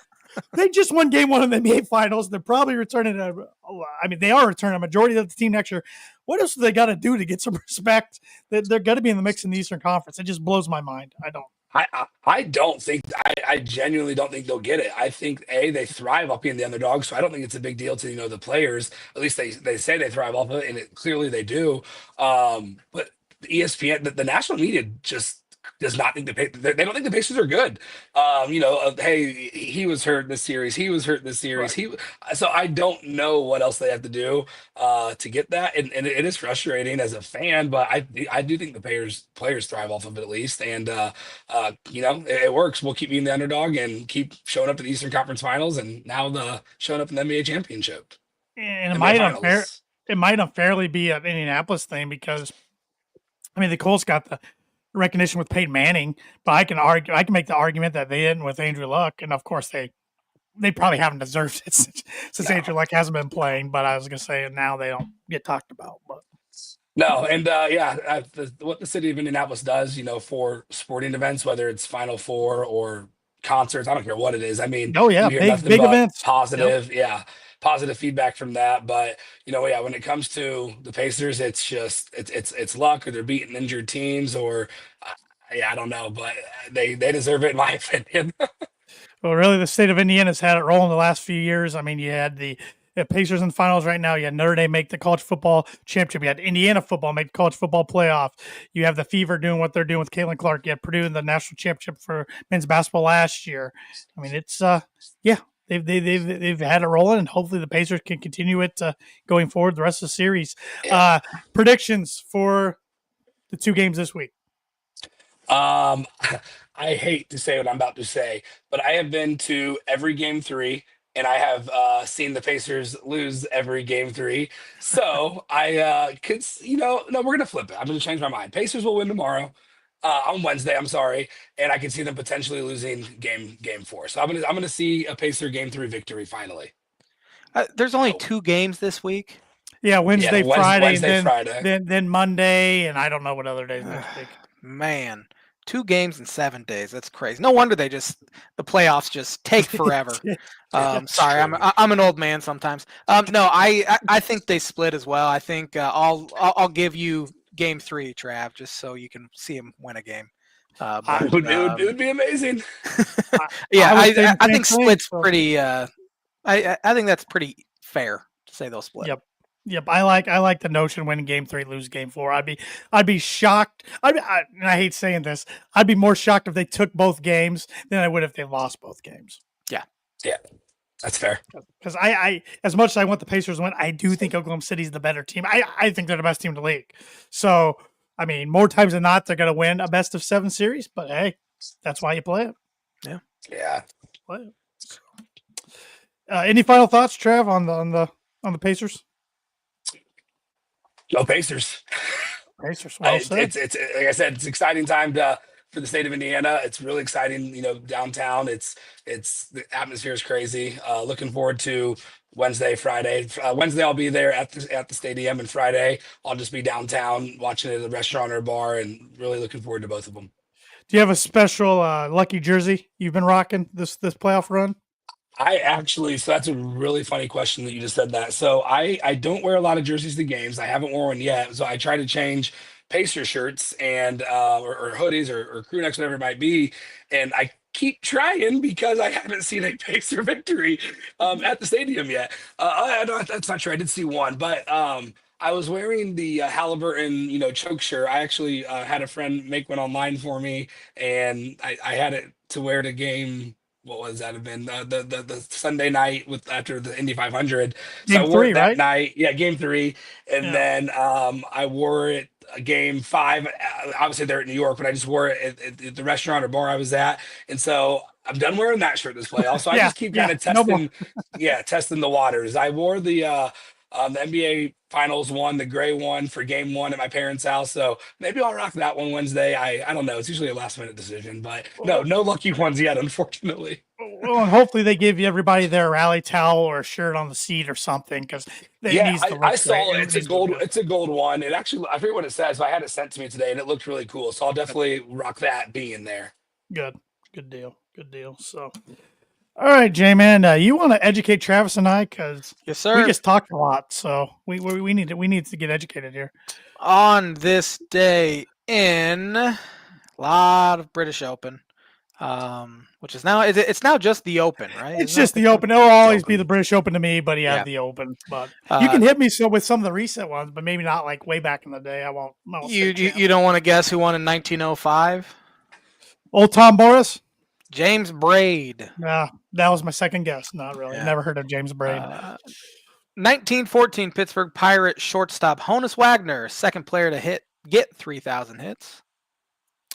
they just won game 1 of the NBA Finals. They're probably returning they are returning a majority of the team next year. What else do they got to do to get some respect? They're going to be in the mix in the Eastern Conference. It just blows my mind. I don't. I don't think I genuinely don't think they'll get it. I think they thrive off being the underdog, so I don't think it's a big deal to the players. At least they say they thrive off of it, and clearly they do. But the ESPN, the national media just does not think they don't think the Pacers are good. Hey, he was hurt this series. He was hurt this series. Right. So I don't know what else they have to do to get that, and it is frustrating as a fan. But I do think the players thrive off of it at least, and it works. We'll keep being the underdog and keep showing up to the Eastern Conference Finals, and now showing up in the NBA championship. And NBA it might unfairly be an Indianapolis thing because, the Colts got the recognition with Peyton Manning, but I can make the argument that they didn't with Andrew Luck, and of course they probably haven't deserved it since Andrew Luck hasn't been playing. But I was gonna say now they don't get talked about. But no, and what the city of Indianapolis does, for sporting events, whether it's Final Four or concerts, I don't care what it is. Oh yeah, you hear big events, positive, positive feedback from that. But when it comes to the Pacers, it's just it's luck, or they're beating injured teams, or I don't know, but they deserve it in my opinion. Well, really, the state of Indiana's had it rolling the last few years. You had the Pacers in the finals right now. You had Notre Dame make the college football championship. You had Indiana football make the college football playoff. You have the Fever doing what they're doing with Caitlin Clark. You had Purdue in the national championship for men's basketball last year. It's they've had it rolling, and hopefully the Pacers can continue it going forward the rest of the series. Predictions for the 2 games this week. I hate to say what I'm about to say, but I have been to every game 3, and I have seen the Pacers lose every game 3. So I could, no, we're gonna flip it. I'm gonna change my mind. Pacers will win tomorrow, on Wednesday. I'm sorry, and I can see them potentially losing game 4. So I'm gonna see a Pacer game 3 victory finally. There's only 2 games this week. Yeah, Wednesday, Friday, Wednesday, Friday. Then Monday, and I don't know what other days next week. Man, 2 games in 7 days. That's crazy. No wonder the playoffs just take forever. Sorry, I'm an old man sometimes. No, I think they split as well. I think I'll give you game 3, Trav, just so you can see him win a game. It would be amazing. I think split's pretty. I think that's pretty fair to say they'll split. Yep. I like the notion winning game 3, lose game 4. I'd be shocked. And I hate saying this. I'd be more shocked if they took both games than I would if they lost both games. Yeah, that's fair. Because I as much as I want the Pacers to win, I do think Oklahoma City's the better team. I think they're the best team in the league. So more times than not, they're going to win a best of 7 series. But hey, that's why you play it. Yeah. Play it. So, any final thoughts, Trav, on the Pacers? Go Pacers. Pacers. Well said. It's like I said, it's an exciting time for the state of Indiana. It's really exciting, downtown. It's the atmosphere is crazy. Looking forward to Wednesday, Friday. Wednesday I'll be there at the stadium, and Friday I'll just be downtown watching it at a restaurant or a bar, and really looking forward to both of them. Do you have a special lucky jersey you've been rocking this playoff run? So that's a really funny question that you just said that. So I don't wear a lot of jerseys to games. I haven't worn one yet. So I try to change Pacer shirts and or hoodies or crew necks, whatever it might be. And I keep trying because I haven't seen a Pacer victory at the stadium yet. That's not true. I did see one, but I was wearing the Halliburton, choke shirt. I actually had a friend make one online for me, and I had it to wear to game. What was that have been the Sunday night after the Indy 500? So Game I wore 3, it that right? night. Yeah, game 3, and then I wore it game 5. Obviously they're in New York, but I just wore it at the restaurant or bar I was at, and so I'm done wearing that shirt this playoff. So I just keep kind of testing, testing the waters. I wore the The NBA Finals one, the gray one for Game 1 at my parents' house. So maybe I'll rock that one Wednesday. I don't know. It's usually a last minute decision, but no lucky ones yet, unfortunately. Well, and hopefully they give you everybody their rally towel or a shirt on the seat or something because it Yeah, needs to I look great. saw it's a gold. It's a gold one. It actually, I forget what it says, but I had it sent to me today, and it looked really cool. So I'll definitely rock that being there. Good deal. So, all right, J-Man, you want to educate Travis and I because yes, sir. We just talked a lot, so we need to get educated here. On this day in a lot of British Open. Which is now it's now just the Open, right? It's just the Open. It'll always be the British Open to me, but yeah, the Open. But you can hit me with some of the recent ones, but maybe not like way back in the day. I won't you don't want to guess who won in 1905? Old Tom Boris? James Braid. Nah, that was my second guess. Not really. Yeah. Never heard of James Braid. 1914 Pittsburgh Pirates shortstop Honus Wagner, second player to get 3,000 hits.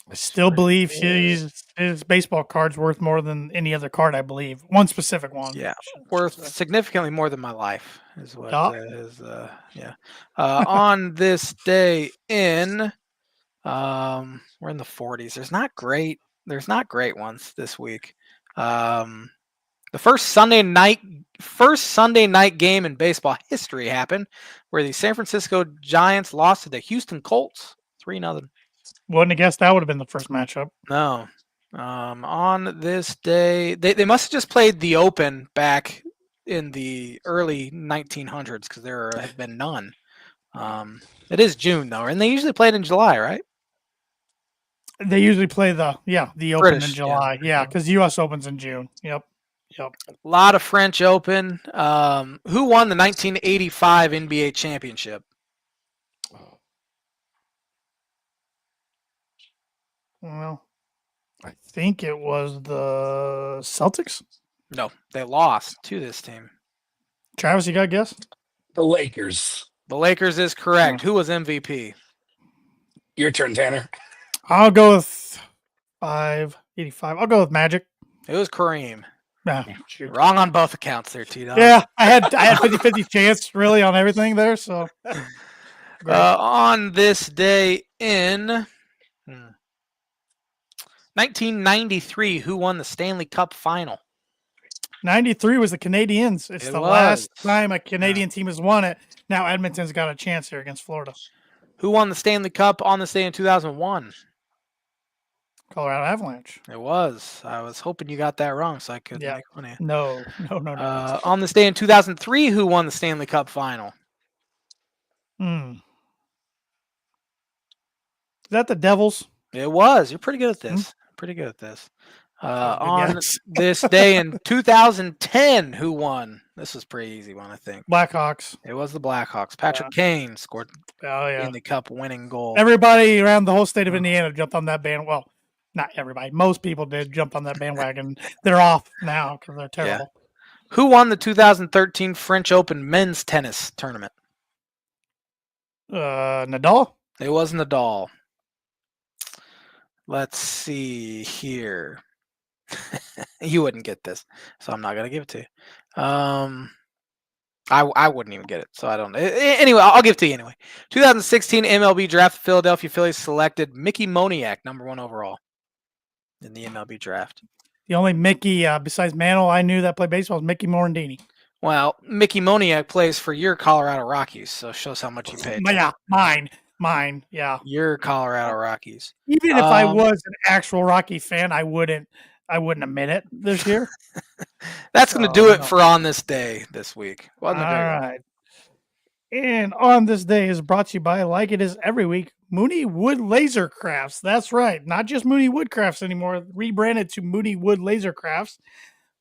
I still believe his baseball card's worth more than any other card, I believe. One specific one. Yeah, worth significantly more than my life is what is. On this day in, we're in the 40s. There's not great ones this week. The first Sunday night game in baseball history happened where the San Francisco Giants lost to the Houston Colts 3-0. Wouldn't have guessed that would have been the first matchup. No. On this day, they must have just played the Open back in the early 1900s because there have been none. It is June though, and they usually play it in July, right? They usually play the Open in July. Yeah, because the U.S. Open's in June. Yep. A lot of French Open. Who won the 1985 NBA championship? Well, I think it was the Celtics. No, they lost to this team. Travis, you got a guess? The Lakers. The Lakers is correct. Who was MVP? Your turn, Tanner. I'll go with 585. I'll go with Magic. It was Kareem. Nah, wrong on both accounts there, T-Dog. Yeah, I had 50-50 chance really on everything there. So on this day in 1993, who won the Stanley Cup final? 93 was the Canadiens. It's the last time a Canadian team has won it. Now Edmonton's got a chance here against Florida. Who won the Stanley Cup on this day in 2001? Colorado Avalanche. It was. I was hoping you got that wrong so I could make fun of you. No. On this day in 2003, who won the Stanley Cup final? Is that the Devils? It was. You're pretty good at this. On this day in 2010, who won? This was a pretty easy one, I think. Blackhawks. It was the Blackhawks. Patrick Kane scored in the Cup winning goal. Everybody around the whole state of Indiana jumped on that band. Well, not everybody. Most people did jump on that bandwagon. They're off now because they're terrible. Yeah. Who won the 2013 French Open men's tennis tournament? Nadal? It was Nadal. Let's see here. You wouldn't get this, so I'm not going to give it to you. I wouldn't even get it, so I don't know. Anyway, I'll give it to you anyway. 2016 MLB draft, Philadelphia Phillies selected Mickey Moniak, #1 overall in the MLB draft. The only Mickey besides Mantle I knew that played baseball was Mickey Morandini. Well, Mickey Moniak plays for your Colorado Rockies, so shows how much you paid. Yeah, mine. Yeah, your Colorado Rockies. Even if I was an actual Rocky fan, I wouldn't admit it this year. That's going to do it for On This Day this week. All right. And On This Day is brought to you by, like it is every week, Mooney Wood Laser Crafts. That's right. Not just Mooney Wood Crafts anymore. Rebranded to Mooney Wood Laser Crafts.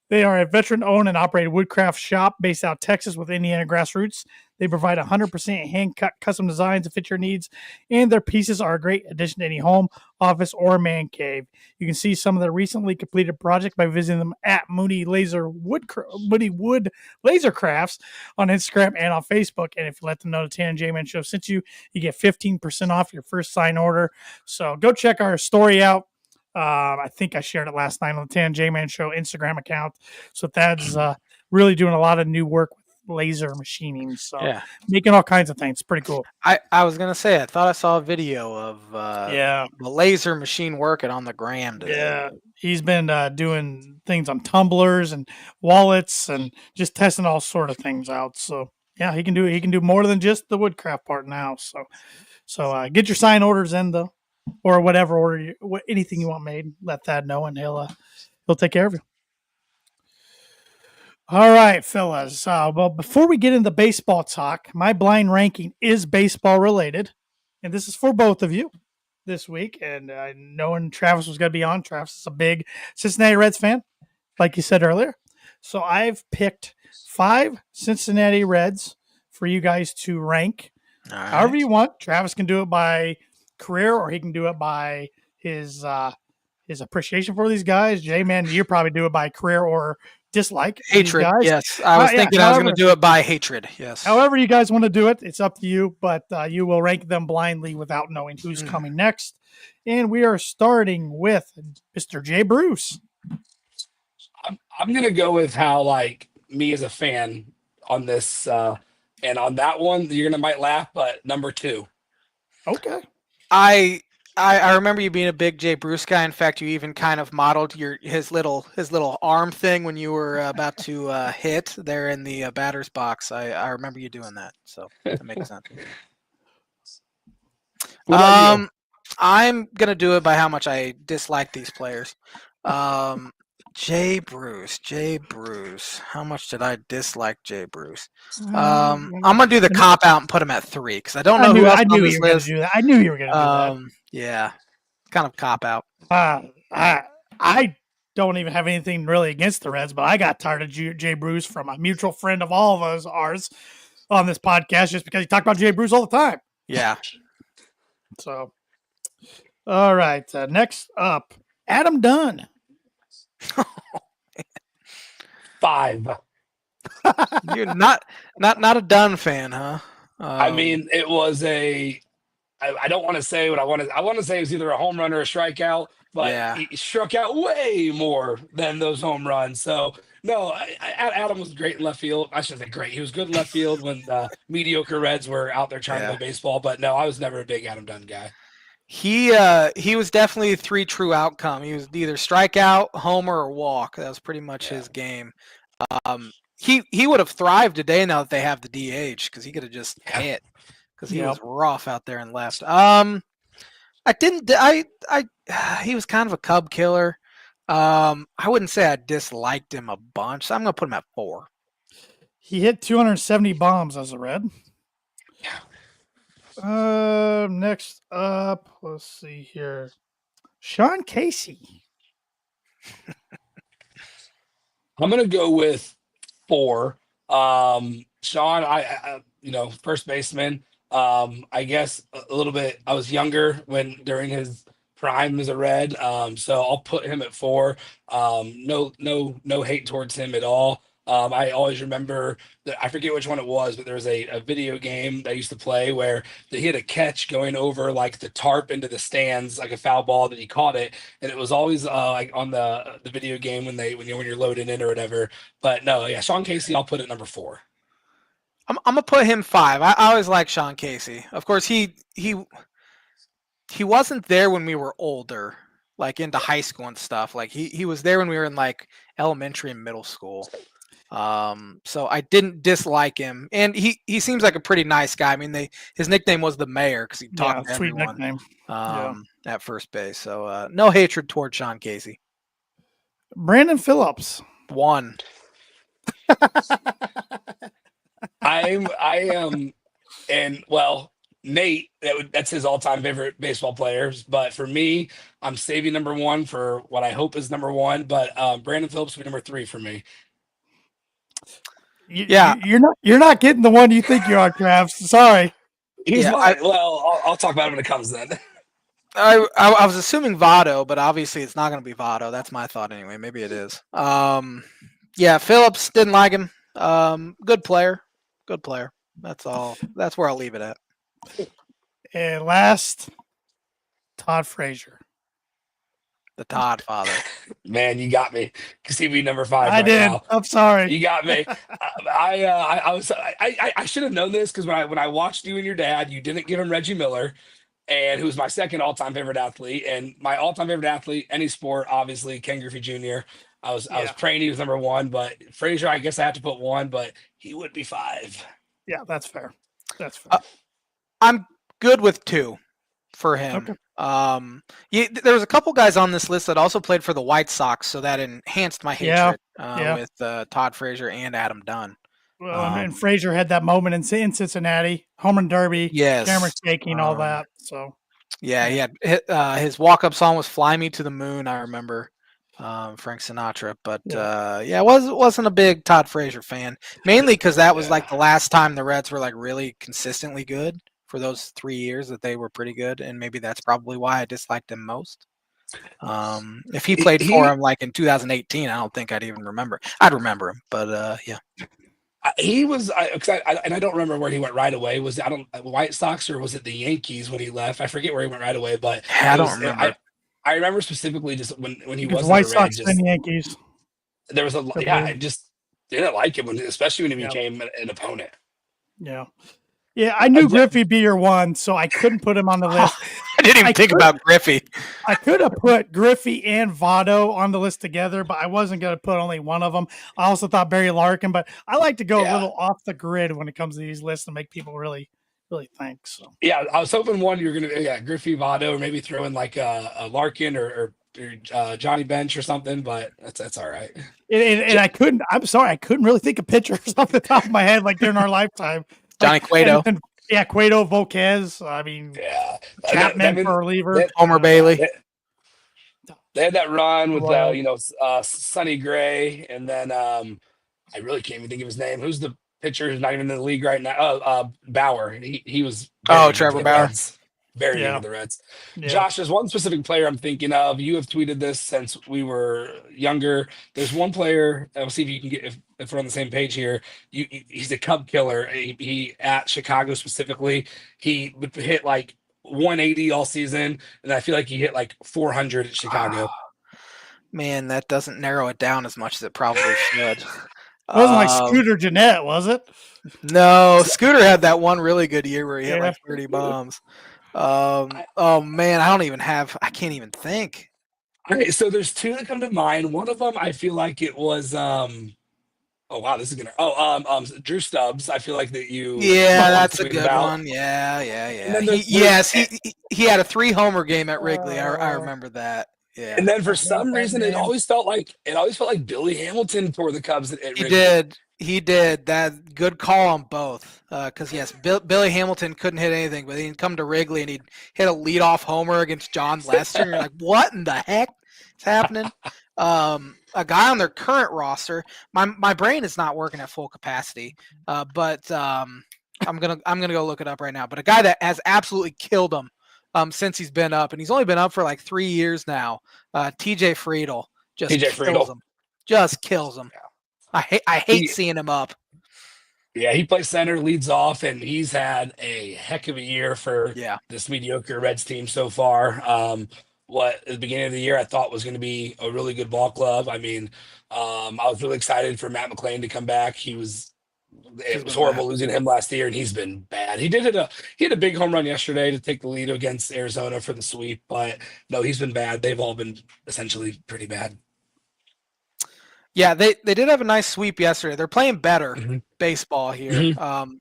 They are a veteran-owned and operated woodcraft shop based out of Texas with Indiana grassroots. They provide 100% hand-cut custom designs to fit your needs, and their pieces are a great addition to any home, office, or man cave. You can see some of their recently completed projects by visiting them at Mooney Wood Laser Crafts on Instagram and on Facebook. And if you let them know the Tan and J-Man Show sent you, you get 15% off your first sign order. So go check our story out. I think I shared it last night on the Tan J-Man Show Instagram account. So Thad's really doing a lot of new work laser machining. So Yeah. making all kinds of things. Pretty cool. I was gonna say I thought I saw a video of Yeah. the laser machine working on the gram today. Yeah. He's been doing things on tumblers and wallets and just testing all sort of things out. So yeah, he can do more than just the woodcraft part now. So get your sign orders in though, or whatever order anything you want made. Let Thad know, and he'll take care of you. All right, fellas. Well, before we get into baseball talk, my blind ranking is baseball related, and this is for both of you this week. And knowing Travis was going to be on, Travis is a big Cincinnati Reds fan, like you said earlier. So I've picked 5 Cincinnati Reds for you guys to rank however you want. Travis can do it by career, or he can do it by his appreciation for these guys. J-Man, you probably do it by career or dislike. Hatred, guys. yes. I was thinking I was going to do it by hatred, yes. However you guys want to do it, it's up to you, but you will rank them blindly without knowing who's coming next. And we are starting with Mr. Jay Bruce. I'm going to go with how, like, me as a fan on this, and on that one, you're going to might laugh, but number 2. Okay. I remember you being a big Jay Bruce guy. In fact, you even kind of modeled his little arm thing when you were about to hit there in the batter's box. I remember you doing that, so that makes sense. I'm gonna do it by how much I dislike these players. Jay Bruce. How much did I dislike Jay Bruce? I'm gonna do the cop out and put him at 3 because I don't know who else on this list. I knew you were gonna do that. Yeah, kind of cop out. I don't even have anything really against the Reds, but I got tired of Jay Bruce from a mutual friend of all of ours on this podcast just because he talked about Jay Bruce all the time. Yeah. So, all right. Next up, Adam Dunn. 5. You're not a Dunn fan, huh? I mean, it was I don't want to say what I want to say it was either a home run or a strikeout, but he struck out way more than those home runs. So no, Adam was great in left field. I shouldn't say great. He was good in left field when the mediocre Reds were out there trying to play baseball. But no, I was never a big Adam Dunn guy. He was definitely a 3 true outcome. He was either strikeout, homer, or walk. That was pretty much his game. He would have thrived today now that they have the DH because he could have just hit because he was rough out there and left. He was kind of a Cub killer. I wouldn't say I disliked him a bunch, so I'm gonna put him at 4. He hit 270 bombs as a Red. Next up, let's see here. Sean Casey. I'm gonna go with 4. Sean, I first baseman. I guess a little bit. I was younger during his prime as a Red, so I'll put him at 4. No hate towards him at all. I always remember that I forget which one it was, but there was a video game that I used to play where he had a catch going over like the tarp into the stands, like a foul ball that he caught it, and it was always like on the video game when you're loading in or whatever. But no, yeah, Sean Casey, I'll put it number 4. I'm gonna put him 5. I always liked Sean Casey. Of course, he wasn't there when we were older, like into high school and stuff. Like he was there when we were in like elementary and middle school. So I didn't dislike him, and he seems like a pretty nice guy. I mean, his nickname was the Mayor because he talked to everyone at first base. So no hatred toward Sean Casey. Brandon Phillips. 1. I am, and well, Nate, that's his all-time favorite baseball players. But for me, I'm saving number 1 for what I hope is number 1. But Brandon Phillips will be number 3 for me. You're not getting the one you think you are, Trav. Sorry. I'll talk about it when it comes then. I was assuming Votto, but obviously it's not going to be Votto. That's my thought anyway. Maybe it is. Phillips, didn't like him. Good player. That's all. That's where I'll leave it at. And last, Todd Frazier. The Todd father. Man, you got me. CB number 5 I right did. now. I'm sorry. You got me. I should have known this because when I watched you and your dad, you didn't give him Reggie Miller, and who was my second all-time favorite athlete, and my all-time favorite athlete, any sport, obviously Ken Griffey Jr. I was praying he was number 1, but Frazier, I guess I have to put 1, but he would be 5. Yeah, that's fair. That's fair. I'm good with 2 for him. Okay. There was a couple guys on this list that also played for the White Sox, so that enhanced my hatred with Todd Frazier and Adam Dunn. Well, and Frazier had that moment in Cincinnati, home run derby, camera shaking, all that. So, yeah, he had his walk-up song was "Fly Me to the Moon." I remember Frank Sinatra, but wasn't a big Todd Frazier fan, mainly because that was like the last time the Reds were like really consistently good. For those 3 years that they were pretty good, and maybe that's probably why I disliked him most. If he played for him like in 2018, I don't think I'd even remember. I'd remember him, but yeah. He was, and I don't remember where he went right away. Was White Sox or was it the Yankees when he left? I forget where he went right away, but I don't remember. I remember specifically just when he was White Sox and Yankees. There was I just didn't like him especially when he became an opponent. Yeah. Yeah, I knew Griffey'd be your 1, so I couldn't put him on the list. I didn't even think about Griffey. I could have put Griffey and Votto on the list together, but I wasn't going to put only one of them. I also thought Barry Larkin, but I like to go a little off the grid when it comes to these lists and make people really, really think. So yeah, I was hoping one you're going to Griffey, Votto, or maybe throw in like a Larkin or Johnny Bench or something, but that's all right. And I couldn't. I'm sorry, I couldn't really think of pitchers off the top of my head like during our lifetime. Johnny Cueto. Cueto, Volquez. I mean, Chapman for reliever. Homer Bailey. They had that run with Sonny Gray, and then I really can't even think of his name. Who's the pitcher who's not even in the league right now? Bauer. He was. Trevor Bauer. Very young for the Reds. Yeah. Josh, there's one specific player I'm thinking of. You have tweeted this since we were younger. There's one player. I'll see if you can get if we're on the same page here. He's a Cub killer. He at Chicago specifically. He would hit like 180 all season, and I feel like he hit like 400 at Chicago. Man, that doesn't narrow it down as much as it probably should. It wasn't like Scooter Gennett, was it? No, Scooter had that one really good year where he hit like 30 bombs. Oh man, I can't even think. All right, so there's 2 that come to mind. One of them, I feel like it was oh wow, this is gonna Drew Stubbs. I feel like that you that's a good one. Yeah. He had a 3 homer game at Wrigley. I remember that. Yeah. And then for some reason it always felt like Billy Hamilton for the Cubs at Wrigley. He did. That good call on both. Because yes, Billy Hamilton couldn't hit anything, but he'd come to Wrigley and he'd hit a leadoff homer against John Lester. And you're like, what in the heck is happening? A guy on their current roster. My brain is not working at full capacity. But I'm gonna go look it up right now. But a guy that has absolutely killed him since he's been up, and he's only been up for like 3 years now. TJ Friedl just kills him. I hate seeing him up. Yeah, he plays center, leads off, and he's had a heck of a year for this mediocre Reds team so far. At the beginning of the year I thought was going to be a really good ball club. I mean, I was really excited for Matt McClain to come back. It was horrible losing him last year, and he's been bad. He hit a big home run yesterday to take the lead against Arizona for the sweep, but no, he's been bad. They've all been essentially pretty bad. Yeah, they did have a nice sweep yesterday. They're playing better baseball here. Mm-hmm.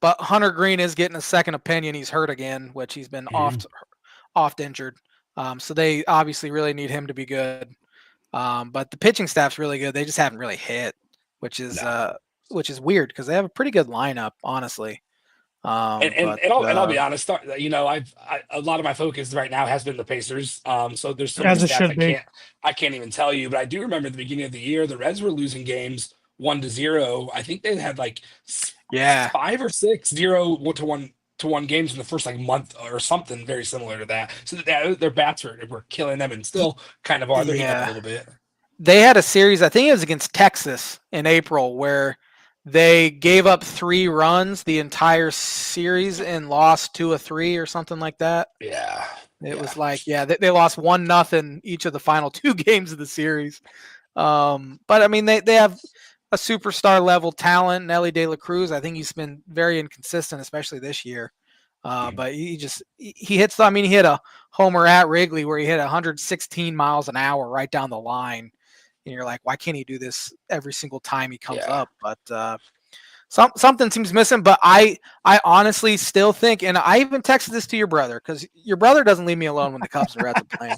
But Hunter Green is getting a second opinion. He's hurt again, which he's been oft injured. So they obviously really need him to be good. But the pitching staff's really good. They just haven't really hit, which is weird because they have a pretty good lineup, honestly. I'll be honest, a lot of my focus right now has been the Pacers. So there's some stats I can't even tell you, but I do remember at the beginning of the year, the Reds were losing games 1-0. I think they had like 5 or 6 0-1 games in the first like month or something very similar to that. So their bats were killing them and still kind of are. They're hitting up a little bit. They had a series, I think it was against Texas in April, where they gave up 3 runs the entire series and lost 2 of 3 or something like that. Yeah. It was like, they lost 1-0 each of the final 2 games of the series. But I mean, they have a superstar level talent, Nelly De La Cruz. I think he's been very inconsistent, especially this year. But he hits. I mean, he hit a homer at Wrigley where he hit 116 miles an hour right down the line, and you're like, why can't he do this every single time he comes up? But something seems missing. But I honestly still think, and I even texted this to your brother because your brother doesn't leave me alone when the Cubs and Reds are playing,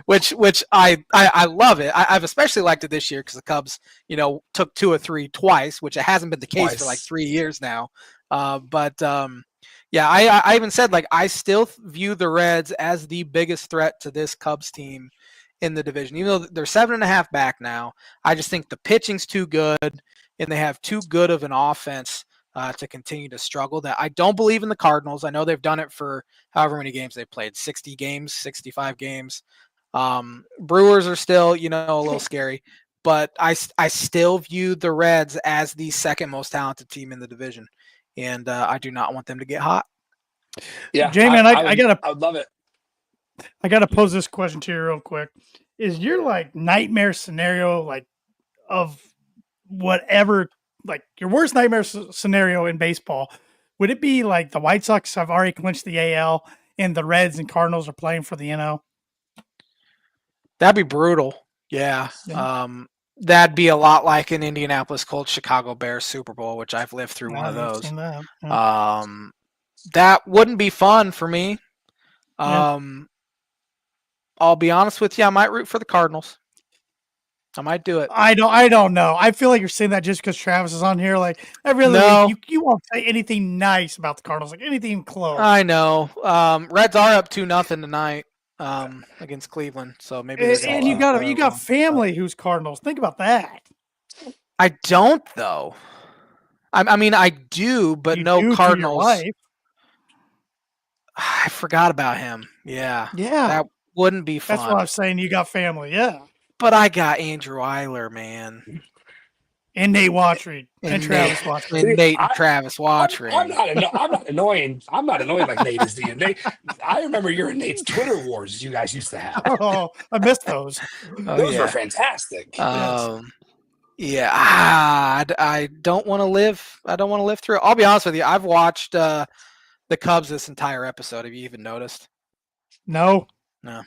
which I love it. I've especially liked it this year because the Cubs, took 2 or 3 twice, which it hasn't been the case for like 3 years now. I even said, like, I still view the Reds as the biggest threat to this Cubs team in the division, even though they're 7.5 back now. I just think the pitching's too good, and they have too good of an offense to continue to struggle. That I don't believe in the Cardinals. I know they've done it for however many games they've played, 60 games, 65 games. Brewers are still, a little scary, but I still view the Reds as the second most talented team in the division, and I do not want them to get hot. Yeah, J-Man, I would love it. I got to pose this question to you real quick. Is your like nightmare scenario, like of whatever, like your worst nightmare scenario in baseball, would it be like the White Sox have already clinched the AL and the Reds and Cardinals are playing for the NL? That'd be brutal. Yeah. That'd be a lot like an Indianapolis Colts Chicago Bears Super Bowl, which I've lived through one of those. Seen that. Yeah. That wouldn't be fun for me. I'll be honest with you, I might root for the Cardinals. I might do it. I don't know. I feel like you're saying that just because Travis is on here. Like every other week, you won't say anything nice about the Cardinals, like anything close. I know. Reds are up 2-0 tonight against Cleveland, so maybe. And you got family who's Cardinals. Think about that. I don't though. I mean, I do, but no Cardinals. I forgot about him. Yeah. That wouldn't be fun. That's what I'm saying. You got family, yeah. But I got Andrew Eiler, man. And Nate Wottring. And Travis Wottring. And Nate and Travis Wottring. I'm not annoying. I'm not annoying like Nate is to you. I remember your and Nate's Twitter wars you guys used to have. Oh, I missed those. Those were fantastic. Yeah. I don't want to live. I don't want to live through it. I'll be honest with you. I've watched the Cubs this entire episode. Have you even noticed? No. I'm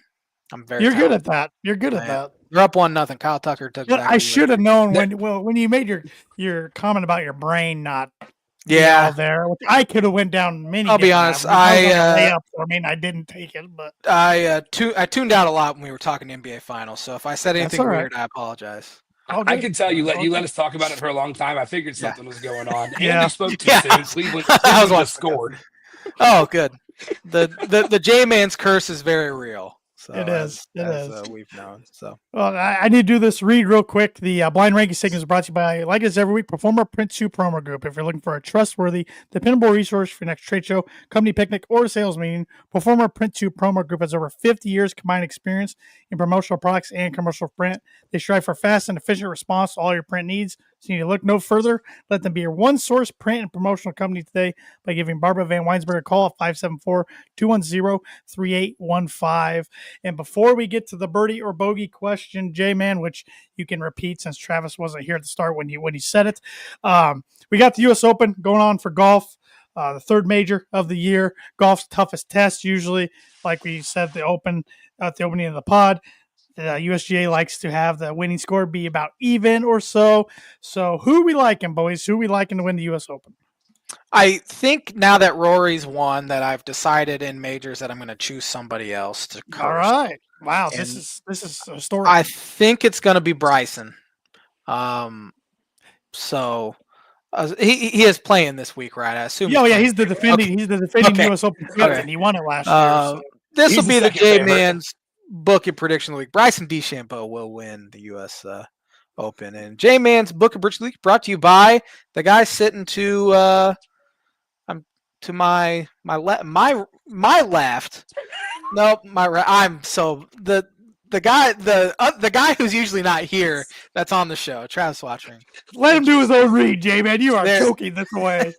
very. You're good at that. You're good at that. You're up 1-0. Kyle Tucker took. I should have known when you made your comment about your brain not. All there. I could have went down many. I'll be honest. I didn't take it, but I tuned out a lot when we were talking NBA Finals. So if I said anything weird, I apologize. I can tell you let us talk about it for a long time. I figured something was going on. And we spoke too soon. Cleveland just scored. Oh, good. The J-Man's curse is very real. So it is. We've known. So well, I need to do this read real quick. The blind ranking segment is brought to you by, like us every week, Performer Print 2 Promo Group. If you're looking for a trustworthy, dependable resource for your next trade show, company picnic, or sales meeting, Performer Print 2 Promo Group has over 50 years combined experience in promotional products and commercial print. They strive for fast and efficient response to all your print needs. So you need to look no further. Let them be your one source print and promotional company today by giving Barbara Van Weinsberg a call at 574-210-3815. And before we get to the birdie or bogey question, J-Man, which you can repeat since Travis wasn't here at the start when he said it, we got the U.S. Open going on for golf, the third major of the year. Golf's toughest test usually, like we said, the Open at the opening of the pod. The USGA likes to have the winning score be about even or so. So who are we liking, boys? Who are we liking to win the U.S. Open? I think now that Rory's won, that I've decided in majors that I'm going to choose somebody else to cover. All right. Wow, this is a story. I think it's going to be Bryson. He is playing this week, right? I assume. Yeah, he's the defending. Okay. He's the defending U.S. Open champion. He won it last year. So. This will be the J-Man's book and prediction league. Bryson DeChambeau will win the U.S. Open, and J-Man's book and prediction league brought to you by the guy sitting to my left. Nope, my right. I'm so the guy who's usually not here that's on the show, Travis Wottring. Let him do his own read, J-Man. You are choking this away.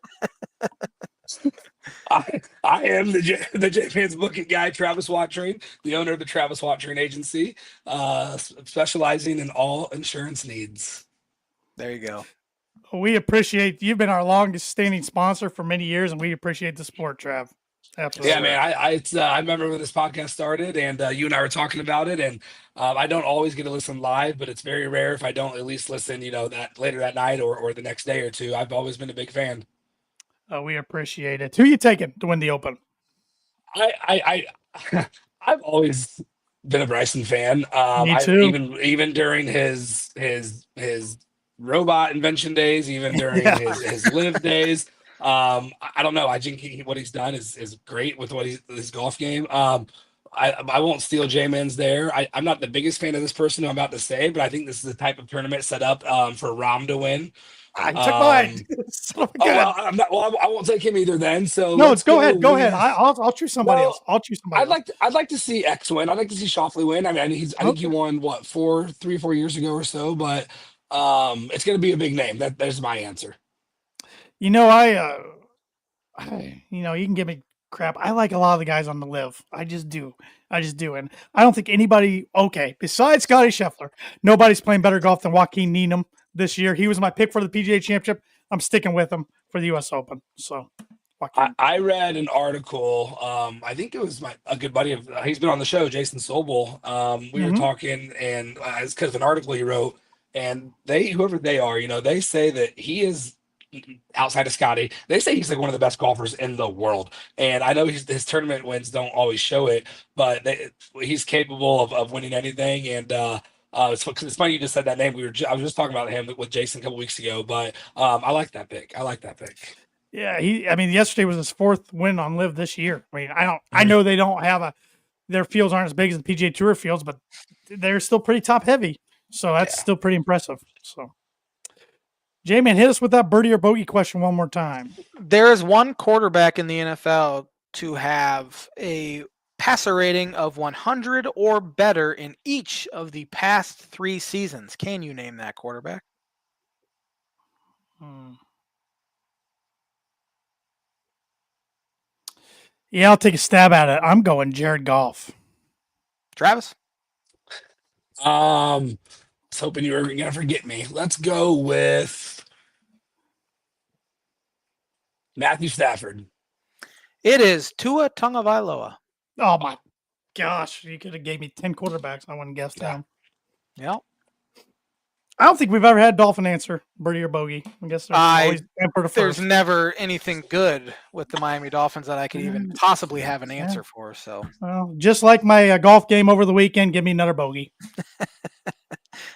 I am the J-Man's booking guy, Travis Wottring, the owner of the Travis Wottring Agency, specializing in all insurance needs. There you go. We appreciate you've been our longest standing sponsor for many years, and we appreciate the support, Trav. Absolutely. Yeah, man. I remember when this podcast started, and you and I were talking about it, and I don't always get to listen live, but it's very rare if I don't at least listen, that later that night or the next day or two. I've always been a big fan. We appreciate it. Who you taking to win the Open? I've always been a Bryson fan. Me too. Even during his robot invention days, even during his live days. I don't know. I think what he's done is great with his golf game. I won't steal J-Man's there. I'm not the biggest fan of this person I'm about to say, but I think this is the type of tournament set up for Rahm to win. I took mine. Well, I'm not. Well, I won't take him either. Then, so no, go ahead. Go ahead. I'll choose somebody else. I'll choose somebody. I'd like to see X win. I'd like to see Schauffele win. I mean, I think he won what 4 years ago or so. But it's going to be a big name. There's my answer. You can give me crap. I like a lot of the guys on the live. I just do. And I don't think anybody, besides Scotty Scheffler, nobody's playing better golf than Joaquin Niemann this year. He was my pick for the PGA Championship. I'm sticking with him for the U.S. Open. So, I read an article. I think it was a good buddy of. He's been on the show, Jason Sobel. We were talking, and it's because of an article he wrote. And whoever they are, they say that he is outside of Scotty. They say he's like one of the best golfers in the world. And I know his tournament wins don't always show it, but he's capable of winning anything. And it's funny you just said that name. I was just talking about him with Jason a couple weeks ago, but I like that pick. Yeah, yesterday was his 4th win on live this year. I mean, I know they don't have their fields aren't as big as the PGA Tour fields, but they're still pretty top heavy. So that's still pretty impressive. So, J-Man, hit us with that birdie or bogey question one more time. There is one quarterback in the NFL to have a passer rating of 100 or better in each of the past 3 seasons. Can you name that quarterback? Yeah, I'll take a stab at it. I'm going Jared Goff. Travis? I was hoping you were going to forget me. Let's go with Matthew Stafford. It is Tua Tagovailoa. Oh my gosh! You could have gave me 10 quarterbacks. I wouldn't guess them. Yeah. I don't think we've ever had Dolphin answer birdie or bogey. I guess there's never anything good with the Miami Dolphins that I could even possibly have an answer for. So, just like my golf game over the weekend, give me another bogey.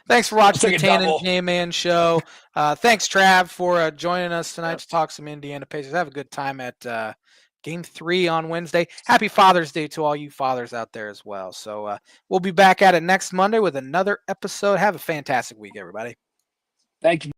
Thanks for watching the Tan and J-Man show. Thanks, Trav, for joining us tonight to talk some Indiana Pacers. Have a good time at Game 3 on Wednesday. Happy Father's Day to all you fathers out there as well. So we'll be back at it next Monday with another episode. Have a fantastic week, everybody. Thank you.